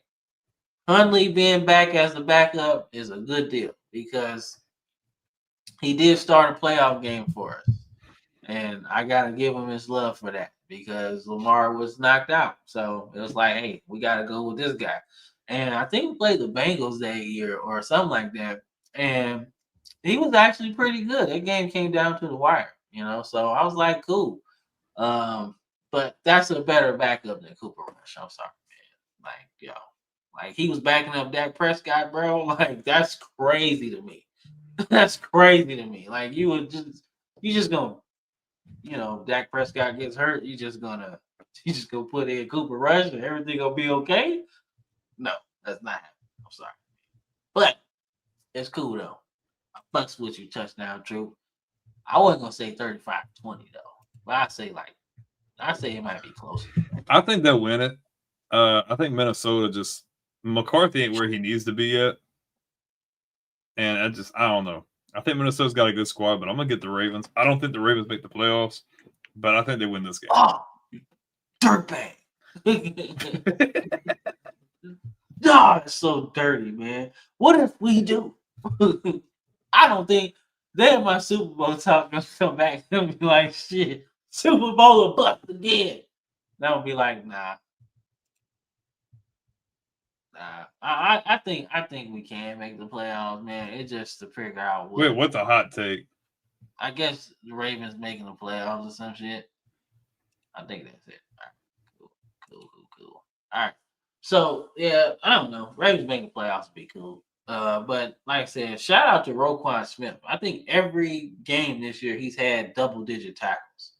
Hundley being back as the backup is a good deal because he did start a playoff game for us. And I gotta give him his love for that because Lamar was knocked out. So it was like, hey, we gotta go with this guy. And I think we played the Bengals that year or something like that. And he was actually pretty good. That game came down to the wire. So I was like, cool. But that's a better backup than Cooper Rush. I'm sorry, man. Like, like he was backing up Dak Prescott, bro. Like, that's crazy to me. That's crazy to me. Like you just gonna Dak Prescott gets hurt, you just gonna put in Cooper Rush and everything gonna be okay? No, that's not happening. I'm sorry. But it's cool though. I fucks with you, touchdown Drew. I wasn't gonna say 35-20 though. But I say it might be closer. I think they'll win it. I think Minnesota just McCarthy ain't where he needs to be yet. And I don't know. I think Minnesota's got a good squad, but I'm gonna get the Ravens. I don't think the Ravens make the playoffs, but I think they win this game. Oh, dirtbag. God, it's so dirty, man. What if we do? I don't think then my Super Bowl talk gonna come back and be like, shit, Super Bowl will bust again. That would be like, nah. I think we can make the playoffs, man. It's just to figure out what. Wait, what's a hot take? I guess the Ravens making the playoffs or some shit. I think that's it. All right. Cool. All right. So yeah, I don't know. Ravens making the playoffs would be cool. But like I said, shout out to Roquan Smith. I think every game this year he's had double-digit tackles.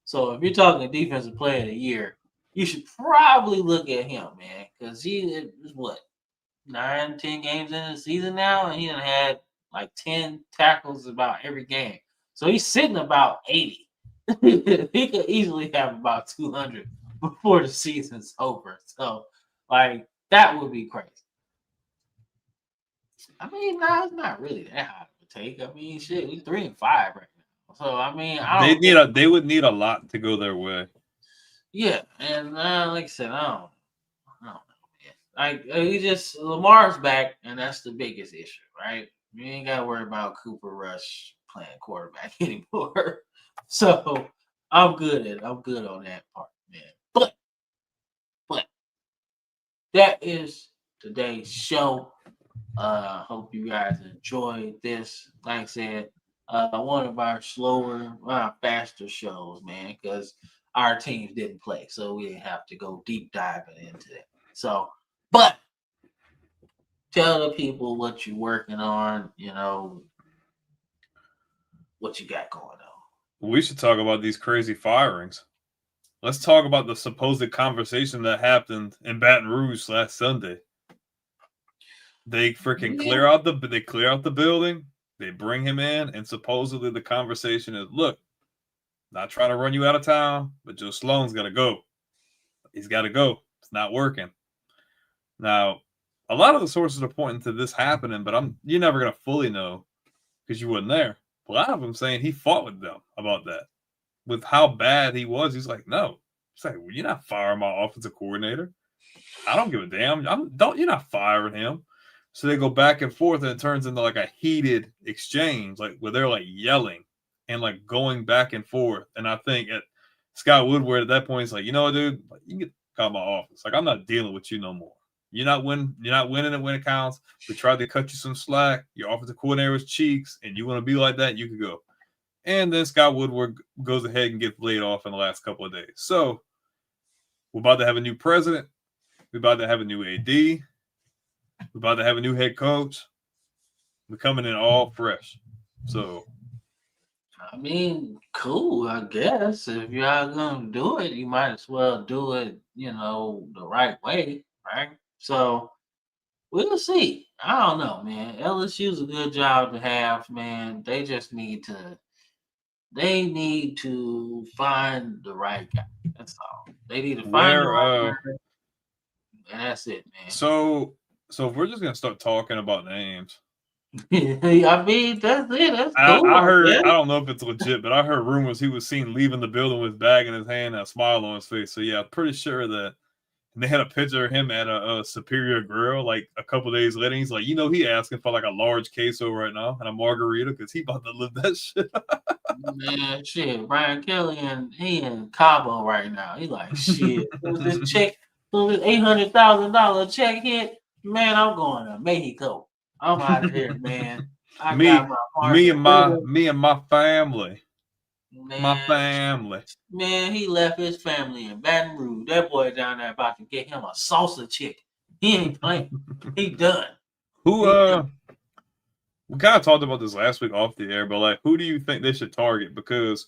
So if you're talking defensive player of the year, you should probably look at him, man, because he is what 9-10 games in the season now, and he done had like 10 tackles about every game. So he's sitting about 80. He could easily have about 200 before the season's over. So, like, that would be crazy. I mean, nah, it's not really that high of a take. I mean, shit, we 3-5 right now. So, I mean, They would need a lot to go their way. Yeah, and like I said, I don't know, man. Like, Lamar's back, and that's the biggest issue, right? You ain't got to worry about Cooper Rush playing quarterback anymore. So I'm good on that part, man. But that is today's show. Hope you guys enjoyed this. Like I said, one of our slower, faster shows, man, because our teams didn't play, so we didn't have to go deep diving into it. So, but tell the people what you're working on. What you got going on. We should talk about these crazy firings. Let's talk about the supposed conversation that happened in Baton Rouge last Sunday. They freaking clear out the building. They bring him in, and supposedly the conversation is, look, not trying to run you out of town, but Joe Sloan's got to go. He's got to go. It's not working. Now, a lot of the sources are pointing to this happening, but you're never going to fully know because you weren't there. A lot of them saying he fought with them about that. With how bad he was, he's like, no. He's like, well, you're not firing my offensive coordinator. I don't give a damn. You're not firing him. So they go back and forth, and it turns into like a heated exchange, like where they're like yelling and like going back and forth. And I think Scott Woodward at that point is like, you know what, dude, like, you can get out of my office. Like, I'm not dealing with you no more. You're not winning it when it counts. We tried to cut you some slack. Your offensive coordinator was cheeks, and you want to be like that, you could go. And then Scott Woodward goes ahead and gets laid off in the last couple of days. So we're about to have a new president. We're about to have a new AD. We're about to have a new head coach. We're coming in all fresh. So, I mean, cool, I guess. If y'all gonna do it, you might as well do it, the right way, right? So we'll see. I don't know, man. LSU's a good job to have, man. They just need to find the right guy. That's all. They need to find the right guy, and that's it, man. So if we're just gonna start talking about names, I mean, that's it. That's cool. I heard. I don't know if it's legit, but I heard rumors he was seen leaving the building with his bag in his hand and a smile on his face. So yeah, I'm pretty sure that. And they had a picture of him at a Superior Grill like a couple days later. He's like, he asking for like a large queso right now and a margarita because he about to live that shit. Man, shit. Brian Kelly he in Cabo right now. He like, shit. This check, this $800,000 check hit, man, I'm going to Mexico. I'm out of here, man. Me and my family. Man, my family. Man, he left his family in Baton Rouge. That boy down there about to get him a salsa chicken. He ain't playing. He done. We kind of talked about this last week off the air, but like, who do you think they should target? Because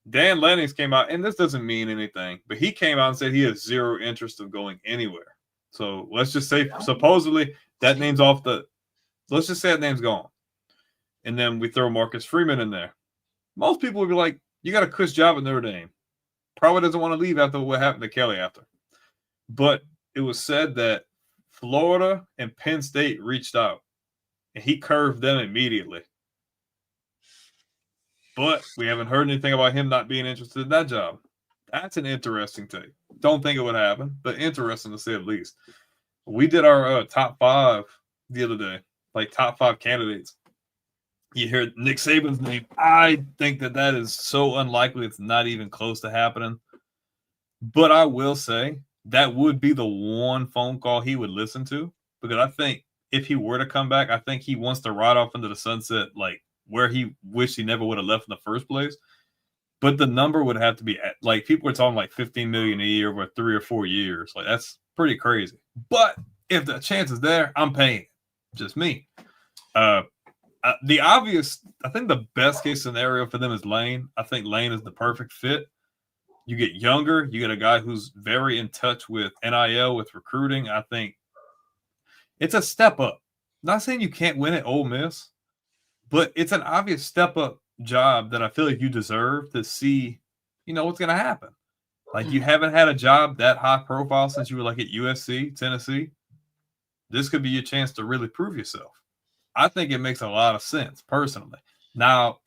Dan Lennings came out, and this doesn't mean anything, but he came out and said he has zero interest of going anywhere. So let's just say, supposedly, that name's off the. Let's just say that name's gone, and then we throw Marcus Freeman in there. Most people would be like, you got a cush job at Notre Dame. Probably doesn't want to leave after what happened to Kelly after. But it was said that Florida and Penn State reached out, and he curved them immediately. But we haven't heard anything about him not being interested in that job. That's an interesting take. Don't think it would happen, but interesting to say the least. We did our top 5 the other day, like top 5 candidates. You hear Nick Saban's name. I think that is so unlikely it's not even close to happening. But I will say that would be the one phone call he would listen to, because I think if he were to come back, I think he wants to ride off into the sunset like where he wished he never would have left in the first place. But the number would have to be like, people were talking like $15 million a year over 3 or 4 years. Like, that's pretty crazy. But if the chance is there, I'm paying it. Just me. The obvious, I think the best case scenario for them is Lane. I think Lane is the perfect fit. You get younger. You get a guy who's very in touch with NIL, with recruiting. I think it's a step up. Not saying you can't win at Ole Miss, but it's an obvious step up job that I feel like you deserve to see, what's going to happen. Like, you haven't had a job that high profile since you were like at USC, Tennessee. This could be your chance to really prove yourself. I think it makes a lot of sense, personally. Now,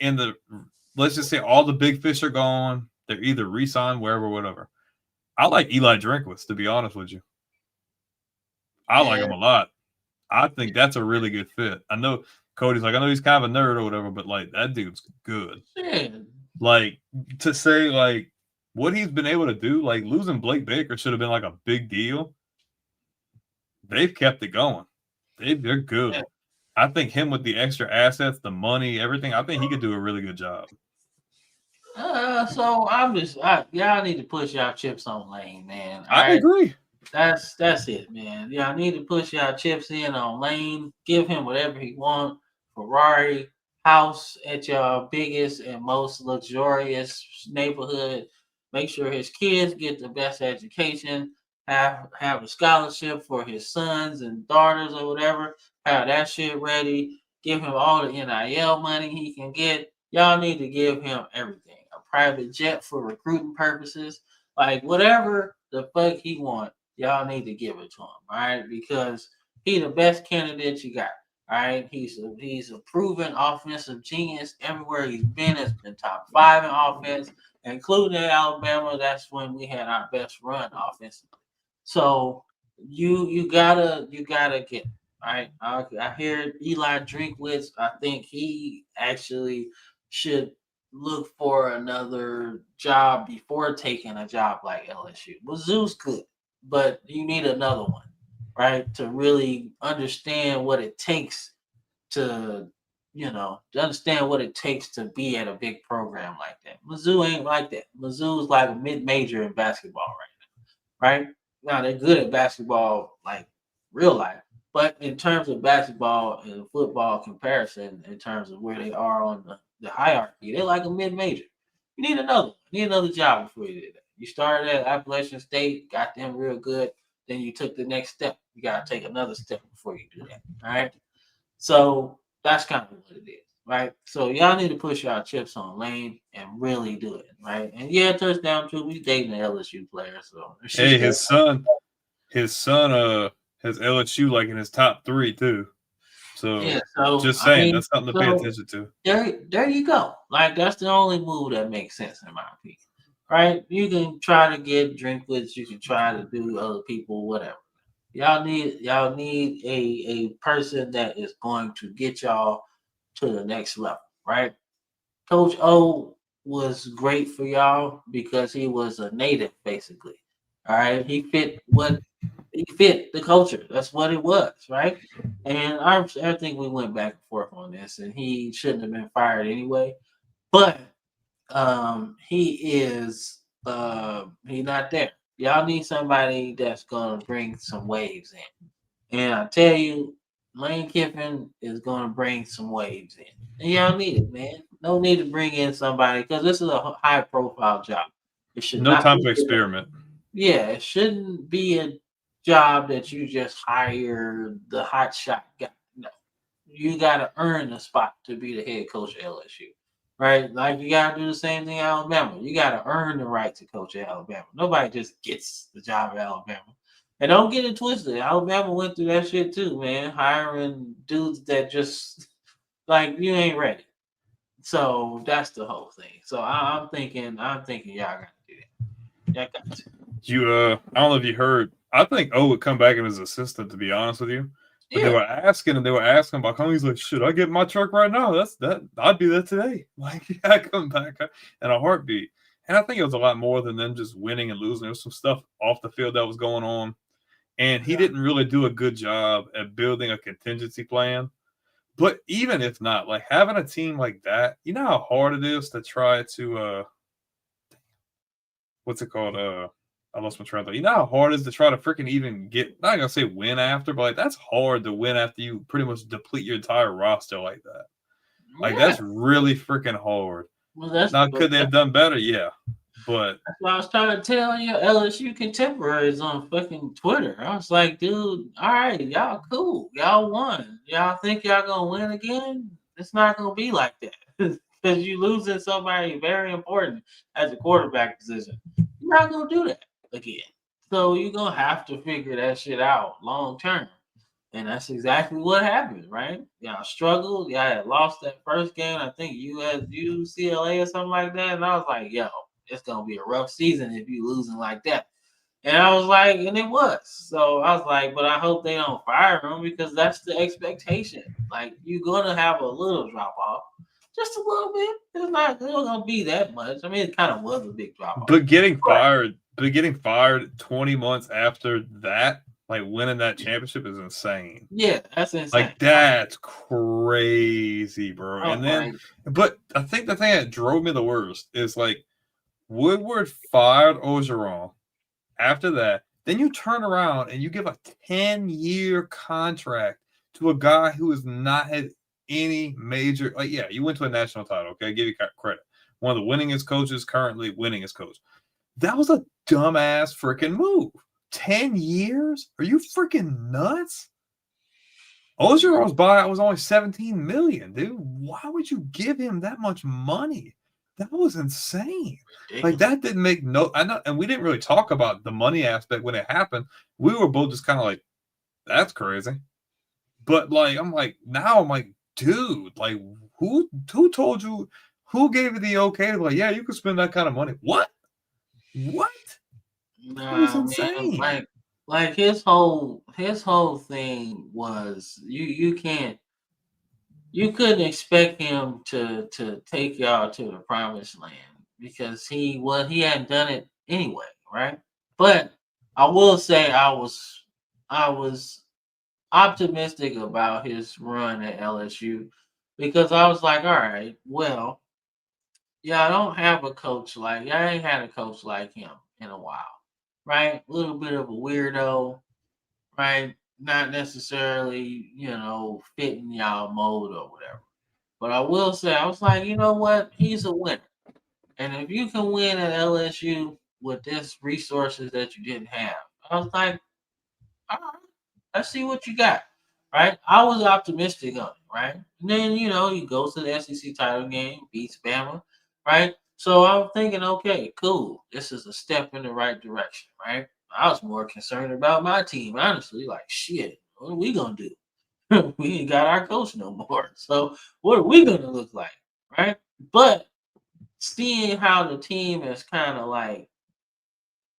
let's just say all the big fish are gone. They're either re-signed, wherever, whatever. I like Eli Drinkwitz, to be honest with you. I like him a lot. I think that's a really good fit. I know Cody's like, I know he's kind of a nerd or whatever, but like, that dude's good. Man. Like, to say like what he's been able to do, like losing Blake Baker should have been like a big deal. They've kept it going. They're good. Yeah. I think him with the extra assets, the money, everything, I think he could do a really good job. So y'all need to push y'all chips on Lane, man. All I right. agree. That's it, man. Y'all need to push y'all chips in on Lane. Give him whatever he wants. Ferrari, house at your biggest and most luxurious neighborhood. Make sure his kids get the best education. Have a scholarship for his sons and daughters or whatever. Have that shit ready. Give him all the NIL money he can get. Y'all need to give him everything. A private jet for recruiting purposes. Like whatever the fuck he wants, y'all need to give it to him, all right? Because he the best candidate you got. All right, he's a proven offensive genius. Everywhere he's been has been top 5 in offense, including at Alabama. That's when we had our best run offensively. So you gotta get all right. I hear Eli Drinkwitz. I think he actually should look for another job before taking a job like LSU. Mizzou's good, but you need another one, right? To really understand what it takes to, to understand what it takes to be at a big program like that. Mizzou ain't like that. Mizzou's like a mid-major in basketball right? Now they're good at basketball, like real life. But in terms of basketball and football comparison, in terms of where they are on the hierarchy, they're like a mid-major. You need another one. You need another job before you did that. You started at Appalachian State, got them real good, then you took the next step. You got to take another step before you do that. All right. So that's kind of what it is, right? So y'all need to push y'all chips on Lane and really do it, right? And yeah, touchdown too. We dating an LSU player, so Hey, his son has LSU like in his top 3 too. So yeah. So just I saying, mean, that's something to pay attention to. there you go. Like that's the only move that makes sense in my opinion, right? You can try to get Drinkwitz, you can try to do other people, whatever. Y'all need a person that is going to get y'all to the next level, right? Coach O was great for y'all because he was a native, basically. All right, he fit the culture. That's what it was, right? And I think we went back and forth on this, and he shouldn't have been fired anyway. But he is he not there. Y'all need somebody that's gonna bring some waves in. And I tell you, Lane Kiffin is gonna bring some waves in. And y'all need it, man. No need to bring in somebody because this is a high profile job. It should No not time be to experiment. yeah, it shouldn't be a job that you just hire the hot shot guy. No. You gotta earn the spot to be the head coach at LSU. Right? Like you gotta do the same thing at Alabama. You gotta earn the right to coach at Alabama. Nobody just gets the job at Alabama. And don't get it twisted. Alabama went through that shit too, man. Hiring dudes that just like you ain't ready. So that's the whole thing. So I'm thinking y'all gotta do that. Y'all got to. I don't know if you heard. I think O would come back as his assistant, to be honest with you. But they Yeah. were asking about coming. He's like, should I get my truck right now? I'd do that today. Like, I come back in a heartbeat. And I think it was a lot more than them just winning and losing. There was some stuff off the field that was going on. And he didn't really do a good job at building a contingency plan. But even if not, like having a team like that, you know how hard it is to try to what's it called? I lost my train of thought. You know how hard it is to try to freaking even get, not gonna say win after, but like that's hard to win after you pretty much deplete your entire roster like that. Like Yeah. that's really freaking hard. Well, that's Now, could they have done better? Yeah. But that's what I was trying to tell you, LSU contemporaries on fucking Twitter. I was like, dude, all right, y'all cool. Y'all won. Y'all think y'all gonna win again? It's not gonna be like that. Because you losing somebody very important as a quarterback position. You're not gonna do that again. So you're gonna have to figure that shit out long term. And that's exactly what happened, right? Y'all struggled. Y'all had lost that first game. I think UCLA or something like that. And I was like, yo, it's gonna be a rough season if you losing like that. And I was like, and it was. So I was like, but I hope they don't fire him because that's the expectation. Like you're gonna have a little drop off, just a little bit. It's not gonna be that much. I mean, it kind of was a big drop off. getting fired 20 months after that, like winning that championship is insane. Yeah, that's insane. Like that's crazy, bro. And then, but I think the thing that drove me the worst is like Woodward fired Orgeron. After that, then you turn around and you give a 10-year contract to a guy who has not had any major. Like, yeah, you went to a national title. Okay, give you credit. One of the winningest coaches, currently winningest coach. That was a dumbass freaking move. 10 years? Are you freaking nuts? Ogeron's buyout was only $17 million, dude. Why would you give him that much money? That was insane. Like that didn't make no. I know, and we didn't really talk about the money aspect when it happened. We were both just kind of like, "That's crazy." But like, I'm like, dude, like, who told you? Who gave you the okay? Like, yeah, you could spend that kind of money. What? What? Nah, It was insane. Man, like his whole thing was you couldn't expect him to take y'all to the promised land because he hadn't done it anyway, right? But I will say I was optimistic about his run at LSU because I was like, all right, well, yeah, I don't have a coach I ain't had a coach like him in a while, right? A little bit of a weirdo, right? Not necessarily, fitting y'all mode or whatever. But I will say, I was like, you know what? He's a winner. And if you can win at LSU with this resources that you didn't have, I was like, all right, let's see what you got. Right? I was optimistic on it, right? And then, he goes to the SEC title game, beats Bama, right? So I'm thinking, okay, cool. This is a step in the right direction, right? I was more concerned about my team, honestly. Like, shit, what are we gonna do? We ain't got our coach no more. So what are we gonna look like? Right? But seeing how the team is kind of like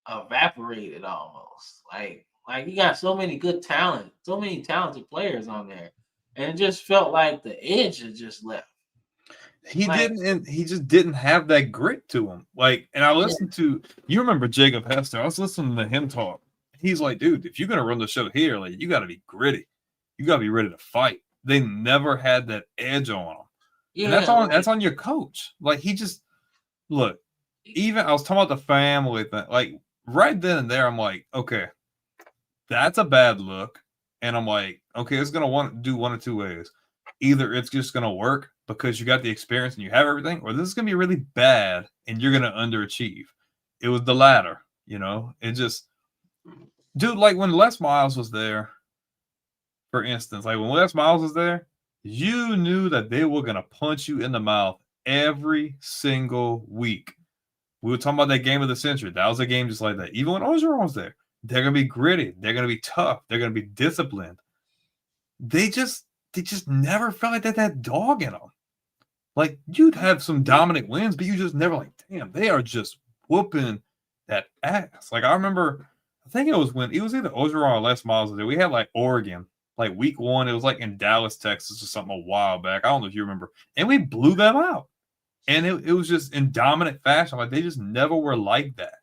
evaporated almost. Like you got so many good talent, so many talented players on there. And it just felt like the edge had just left. He didn't, and he just didn't have that grit to him. Like, and I listened to, you remember Jacob Hester? I was listening to him talk. He's like, dude, if you're gonna run the show here, like, you got to be gritty. You got to be ready to fight. They never had that edge on them, and that's on your coach. Like, he just look. Even I was talking about the family thing. Like right then and there, I'm like, okay, that's a bad look, and I'm like, okay, it's gonna do one of two ways. Either it's just gonna work because you got the experience and you have everything, or this is gonna be really bad and you're gonna underachieve. It was the latter, It just, dude, like when Les Miles was there, for instance, like when Les Miles was there, you knew that they were gonna punch you in the mouth every single week. We were talking about that game of the century. That was a game just like that. Even when Ogeron was there, they're gonna be gritty. They're gonna be tough. They're gonna be disciplined. They just never felt like that dog in them. Like you'd have some dominant wins, but you just never like, damn, they are just whooping that ass. Like I remember, I think it was when it was either Ogeron or Les Miles there. We had like Oregon, like week 1. It was like in Dallas, Texas, or something a while back. I don't know if you remember, and we blew them out. And it was just in dominant fashion. Like they just never were like that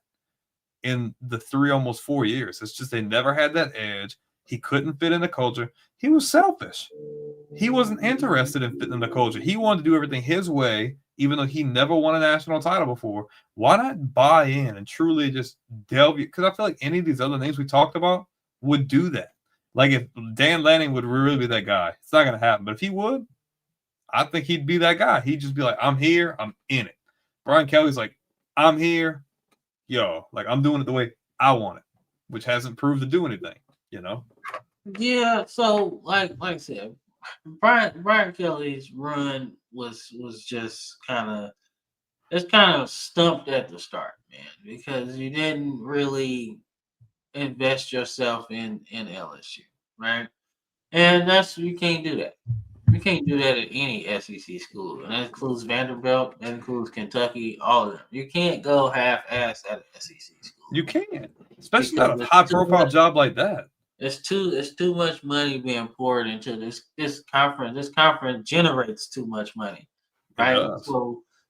in the 3 almost 4 years. It's just they never had that edge. He couldn't fit in the culture. He was selfish. He wasn't interested in fitting in the culture. He wanted to do everything his way, even though he never won a national title before. Why not buy in and truly just delve? Because I feel like any of these other names we talked about would do that. Like if Dan Lanning would really be that guy, it's not going to happen. But if he would, I think he'd be that guy. He'd just be like, I'm here, I'm in it. Brian Kelly's like, I'm here, like I'm doing it the way I want it, which hasn't proved to do anything, Yeah, so like I said, Brian Kelly's run was just kind of stumped at the start, man, because you didn't really invest yourself in LSU, right? And you can't do that. You can't do that at any SEC school. And that includes Vanderbilt, that includes Kentucky, all of them. You can't go half-ass at an SEC school. You can't, especially not a high-profile job like that. It's too much money being poured into this conference. This conference generates too much money, right?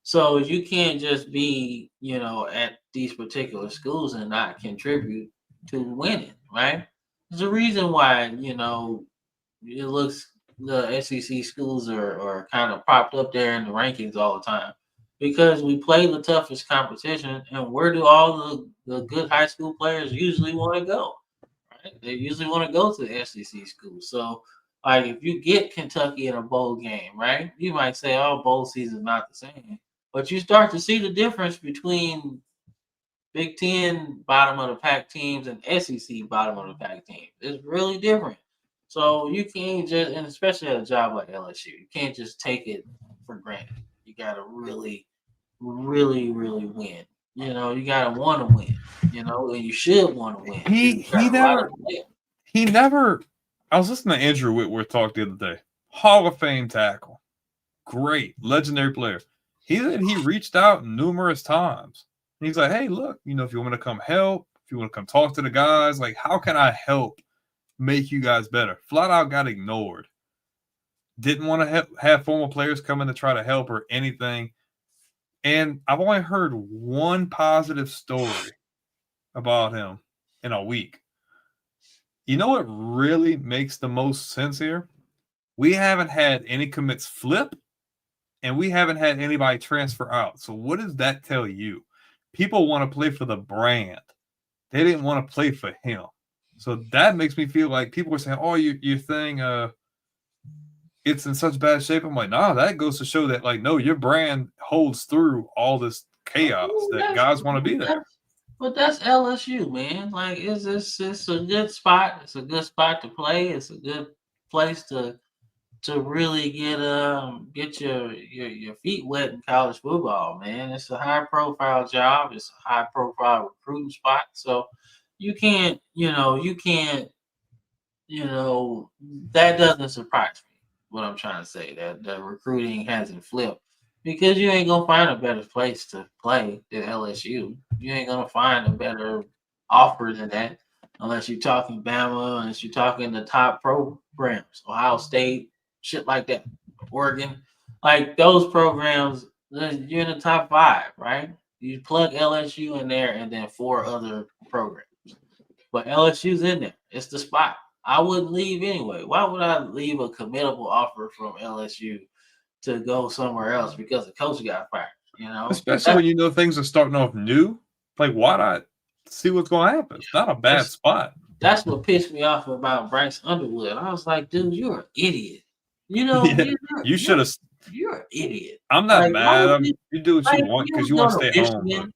So you can't just be, at these particular schools and not contribute to winning, right? There's a reason why, it looks the SEC schools are kind of propped up there in the rankings all the time because we play the toughest competition. And where do all the good high school players usually want to go? Right? They usually want to go to the SEC schools. So, like, if you get Kentucky in a bowl game, right, you might say, oh, bowl season's not the same. But you start to see the difference between Big Ten bottom of the pack teams and SEC bottom of the pack teams. It's really different. So you can't just, and especially at a job like LSU, you can't just take it for granted. You got to really, really, really win. You got to want to win. And you should want to win. He You got a lot of players. he never. I was listening to Andrew Whitworth talk the other day. Hall of Fame tackle, great, legendary player. He said he reached out numerous times. He's like, hey, look, if you want me to come help, if you want to come talk to the guys, like, how can I help make you guys better? Flat out got ignored. Didn't want to have former players come in to try to help or anything. And I've only heard one positive story about him in a week. You know what really makes the most sense here? We haven't had any commits flip, and we haven't had anybody transfer out. So what does that tell you? People want to play for the brand. They didn't want to play for him. So that makes me feel like people are saying, oh, your thing, it's in such bad shape. I'm like, nah, that goes to show that, like, no, your brand holds through all this chaos that guys want to be there. But that's LSU, man. Like, it's a good spot. It's a good spot to play. It's a good place to really get your feet wet in college football, man. It's a high profile job. It's a high profile recruiting spot. So you can't, that doesn't surprise me. What I'm trying to say, that the recruiting hasn't flipped because you ain't gonna find a better place to play than LSU. You ain't gonna find a better offer than that unless you're talking Bama, unless you're talking the top programs, Ohio State, shit like that, Oregon, like those programs. You're in the top 5, right? You plug LSU in there, and then 4 other programs. But LSU's in there. It's the spot. I wouldn't leave anyway. Why would I leave a committable offer from LSU to go somewhere else because the coach got fired? Especially when you know things are starting off new. Like, why not see what's going to happen? It's not a bad spot. That's what pissed me off about Bryce Underwood. I was like, dude, you're an idiot. You should have. You're an idiot. I'm not mad. You do what you want because you want to stay home. But...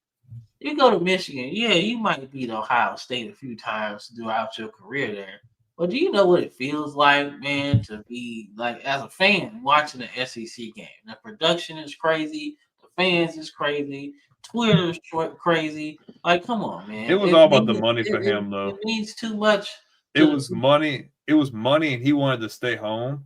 You go to Michigan, yeah, you might beat Ohio State a few times throughout your career there. But do you know what it feels like, man, to be like as a fan watching an SEC game? The production is crazy, the fans is crazy, Twitter's crazy. Like, come on, man. It was all about the money for him, though. It means too much. It was money. It was money, and he wanted to stay home.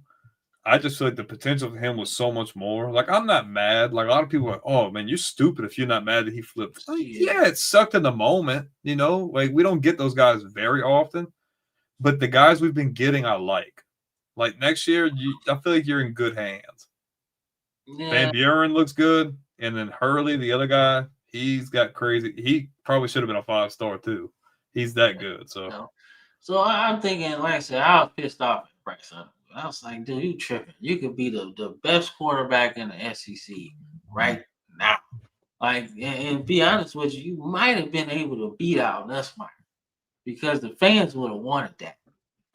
I just feel like the potential for him was so much more. Like, I'm not mad. Like, a lot of people are like, oh, man, you're stupid if you're not mad that he flipped. Like, yeah, it sucked in the moment, Like, we don't get those guys very often. But the guys we've been getting, I like. Like, next year, I feel like you're in good hands. Yeah. Van Buren looks good. And then Hurley, the other guy, he's got crazy. He probably should have been a 5-star, too. He's that good. So I'm thinking, like I said, I was pissed off at Bryce Underwood. I was like, dude, you tripping. You could be the best quarterback in the SEC right now. Like, and be honest with you, you might have been able to beat out Nussmeier because the fans would have wanted that.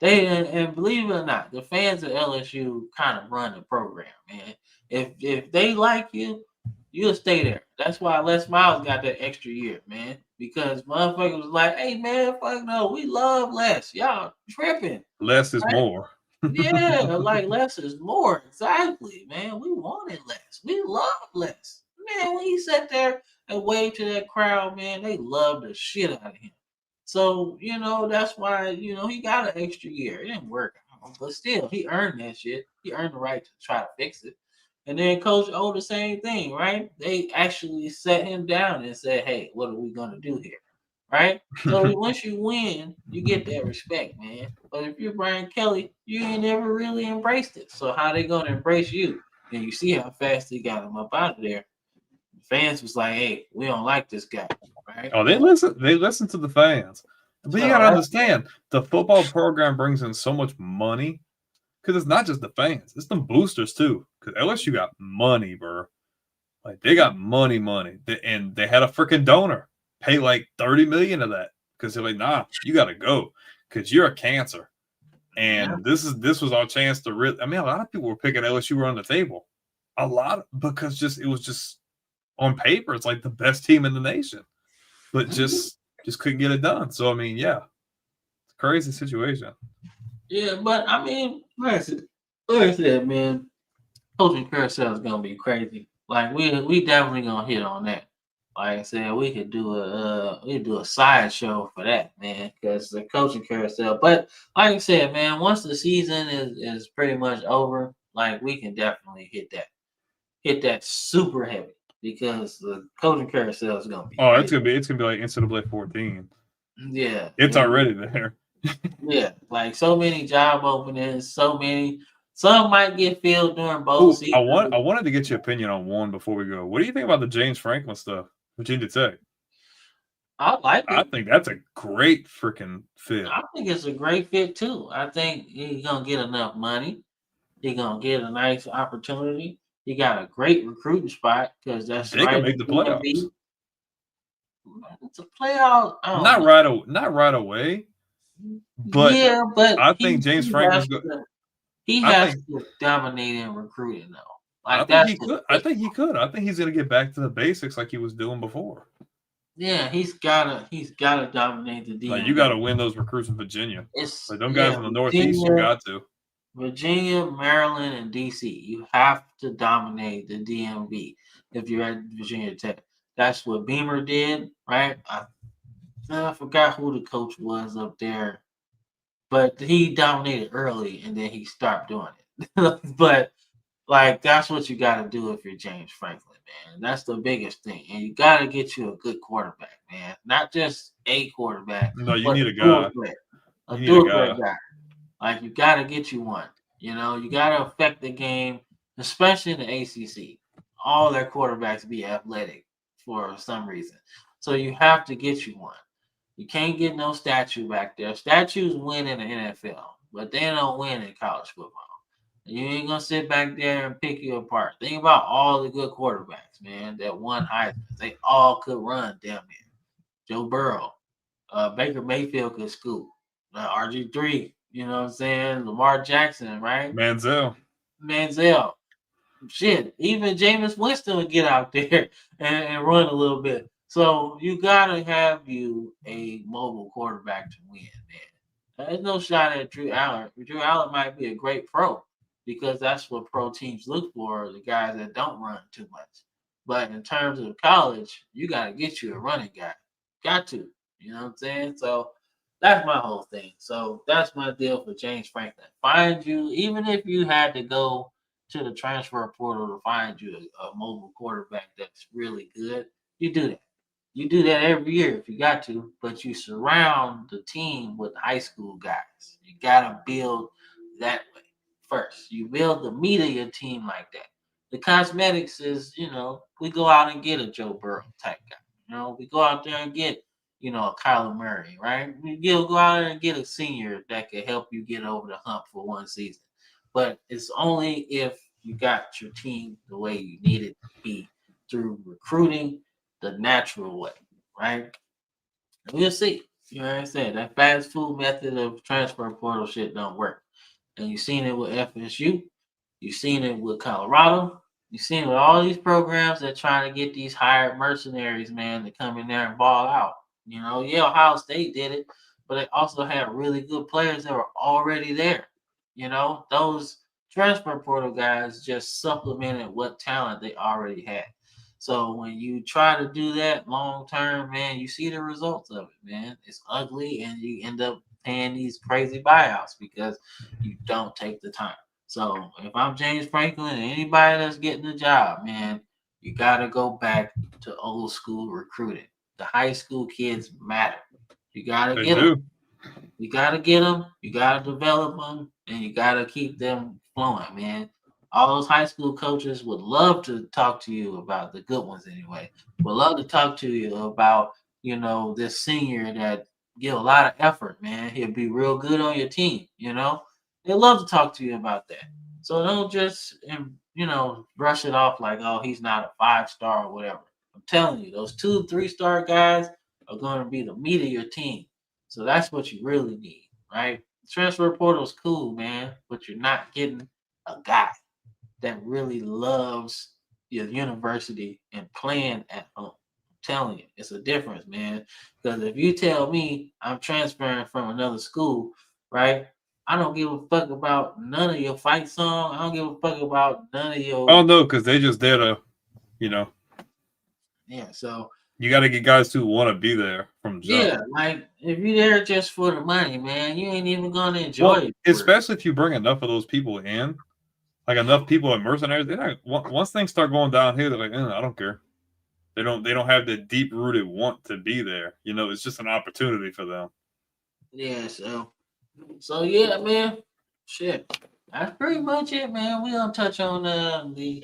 And believe it or not, the fans of LSU kind of run the program, man. If they like you, you'll stay there. That's why Les Miles got that extra year, man. Because motherfuckers was like, hey, man, fuck no, we love Les. Y'all tripping. Less is more. Yeah, like less is more. Exactly, man. We wanted less. We love less. Man, when he sat there and waved to that crowd, man, they loved the shit out of him. So, that's why, he got an extra year. It didn't work out, but still, he earned that shit. He earned the right to try to fix it. And then Coach O, the same thing, right? They actually sat him down and said, hey, what are we going to do here? Right? So once you win, you get that respect, man. But if you're Brian Kelly, you ain't never really embraced it. So how they gonna embrace you? And you see how fast they got him up out of there. The fans was like, hey, we don't like this guy. Right? Oh, they listen to the fans. But So you gotta understand, the football program brings in so much money because it's not just the fans; it's the boosters too. Because LSU got money, bro. Like they got money, and they had a freaking donor pay like $30 million of that because they're like, nah, you gotta go because you're a cancer. And this was our chance to really. I mean, a lot of people were picking LSU on the table, a lot because it was just on paper, it's like the best team in the nation, but just couldn't get it done. So I mean, yeah, it's a crazy situation. yeah, but I mean, like I said, man, coaching carousel is gonna be crazy. Like we definitely gonna hit on that. Like I said, we could do a sideshow for that, man, because the coaching carousel. But like I said, man, once the season is pretty much over, like we can definitely hit that super heavy because the coaching carousel is gonna be Oh, crazy. it's gonna be like NCAA 14. Yeah, It's already there. yeah, like so many job openings, so many. Some might get filled during bowl Oh, I season. wanted to get your opinion on one before we go. What do you think about the James Franklin stuff? Virginia Tech. I like I it. think that's a great freaking fit. I think it's a great fit too. I think he's gonna get enough money. He's gonna get a nice opportunity. He got a great recruiting spot because that's They can right make at the playoffs. DMV. It's a playoff. I don't Not know. right, not right away, but Yeah, but I think James Franklin's good. he I has think to dominate in recruiting though. I Like think that's he the could. I thing. think he could. I think he's gonna get back to the basics like he was doing before. Yeah, he's gotta dominate the Like you DMV. got to win those recruits in Virginia. It's Like them guys yeah, in the Northeast, you got to. Virginia, Maryland, and DC. You have to dominate the DMV if you're at Virginia Tech. That's what Beamer did, right? I forgot who the coach was up there, but he dominated early and then he stopped doing it. But like that's what you got to do if you're James Franklin, man. That's the biggest thing, and you got to get you a good quarterback, man. Not just a quarterback, No, you but need a guy. a You need a dual threat guy. guy. Like you got to get you one. You know, you got to affect the game, especially in the ACC. All their quarterbacks be athletic for some reason, so you have to get you one. You can't get no statue back there. Statues win in the NFL, but they don't win in college football. You ain't gonna sit back there and pick you apart. Think about all the good quarterbacks, man, that won Heisman. They all could run damn near. Joe Burrow, Baker Mayfield could scoop. RG3, you know what I'm saying? Lamar Jackson, right? Manziel. Manziel. Shit, even Jameis Winston would get out there and run a little bit. So you gotta have you a mobile quarterback to win, man. There's no shot at Drew Allen. Drew Allen might be a great pro because that's what pro teams look for, the guys that don't run too much. But in terms of college, you gotta get you a running guy. Got to. You know what I'm saying? So that's my whole thing. So that's my deal for James Franklin. Find you, even if you had to go to the transfer portal to find you a mobile quarterback that's really good, you do that. You do that every year if you got to, but you surround the team with high school guys. You got to build that way first. You build the meat of your team like that. The cosmetics is, we go out and get a Joe Burrow type guy. We go out there and get, a Kyler Murray, right? Go out there and get a senior that can help you get over the hump for one season. But it's only if you got your team the way you need it to be through recruiting the natural way, right? And we'll see. You know what I'm saying? That fast food method of transfer portal shit don't work. And you've seen it with FSU. You've seen it with Colorado. You've seen it with all these programs that trying to get these hired mercenaries, man, to come in there and ball out. Yeah, Ohio State did it, but they also had really good players that were already there. Those transfer portal guys just supplemented what talent they already had. So when you try to do that long term, man, you see the results of it, man. It's ugly, and you end up paying these crazy buyouts because you don't take the time. So if I'm James Franklin and anybody that's getting the job, man, you got to go back to old school recruiting. The high school kids matter. You got to They get them. do. You got to get them. You got to develop them, and you got to keep them flowing, man. All those high school coaches would love to talk to you about the good ones anyway. Would love to talk to you about, this senior that give a lot of effort, man. He'll be real good on your team. They love to talk to you about that. So don't just brush it off like, oh, he's not a 5-star or whatever. I'm telling you, those 2, 3-star guys are going to be the meat of your team. So that's what you really need, right? Transfer portal's cool, man, but you're not getting a guy that really loves your university and playing at home. I'm telling you, it's a difference, man. Because if you tell me I'm transferring from another school, right? I don't give a fuck about none of your fight song. I don't give a fuck about none of your. Oh no, because they just there to, Yeah, so you got to get guys who want to be there from jump. yeah, like if you're there just for the money, man, you ain't even gonna enjoy it. Especially if you bring enough of those people in, like enough people at mercenaries. Once things start going down here, they're like, I don't care. They don't have the deep rooted want to be there. It's just an opportunity for them. Yeah, so yeah, man. Shit. That's pretty much it, man. We gonna touch on the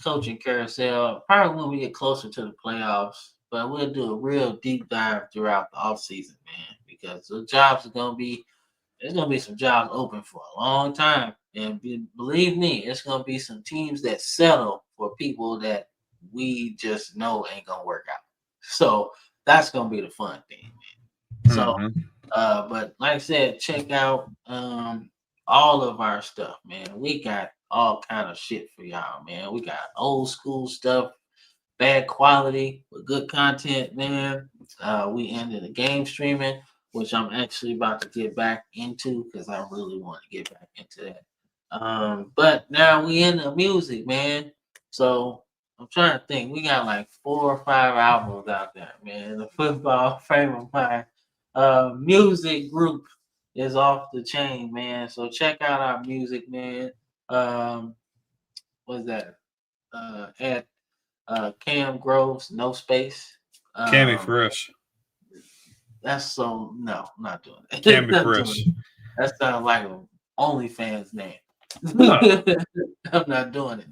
coaching carousel probably when we get closer to the playoffs, but we'll do a real deep dive throughout the off season, man, because the jobs are there's gonna be some jobs open for a long time, and believe me, it's gonna be some teams that settle for people that we just know ain't gonna work out. So that's gonna be the fun thing, man. So, but like I said, check out all of our stuff, man. We got all kind of shit for y'all, man. We got old school stuff, bad quality, but good content, man. We ended the game streaming, which I'm actually about to get back into because I really want to get back into that. But now we in the music, man. So I'm trying to think. We got like 4 or 5 albums out there, man. The Football Frame of Mind music group is off the chain, man. So check out our music, man. What's that? At Cam Groves, no space. Cammy Fresh. That's no, I'm not doing that. Cammy Fresh. That sounds like an OnlyFans name. I'm not doing it.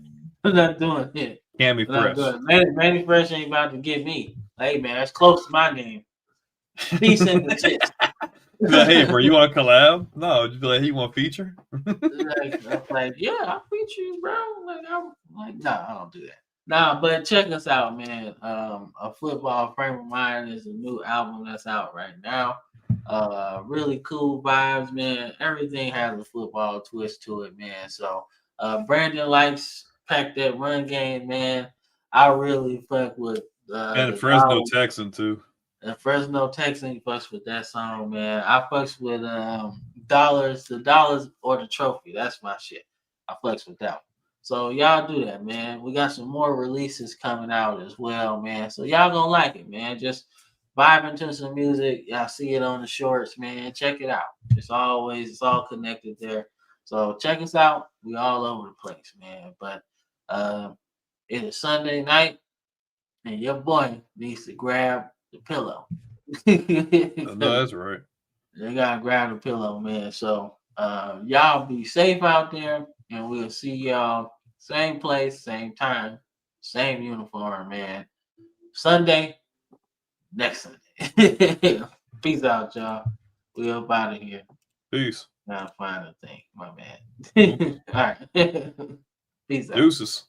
I'm not doing it. Cammy Fresh. Manny Fresh ain't about to get me. Hey man, that's close to my name. Peace in the tits. Like, hey, bro, you want to collab? No, just be like, hey, you want to feature? I'm like, yeah, I'll feature you, bro. I'm like, nah, I don't do that. Nah, but check us out, man. A Football Frame of Mind is a new album that's out right now. Really cool vibes, man. Everything has a football twist to it, man. So, Brandon likes Pack That Run Game, man. I really fuck with and Fresno Texan too. And Fresno Texan fucks with that song, man. I fucks with Dollars, the Dollars or the Trophy. That's my shit. I fucks with that one. So y'all do that, man. We got some more releases coming out as well, man. So y'all gonna like it, man. Just vibing to some music. Y'all see it on the shorts, man. Check it out. It's all connected there. So check us out. We all over the place, man. But it is Sunday night, and your boy needs to grab the pillow. No, that's right. They gotta grab the pillow, man. So y'all be safe out there, and we'll see y'all same place, same time, same uniform, man. Sunday, next Sunday. Peace out, y'all. We up out of here. Peace. Gotta find a thing, my man. All right. Peace out. Deuces.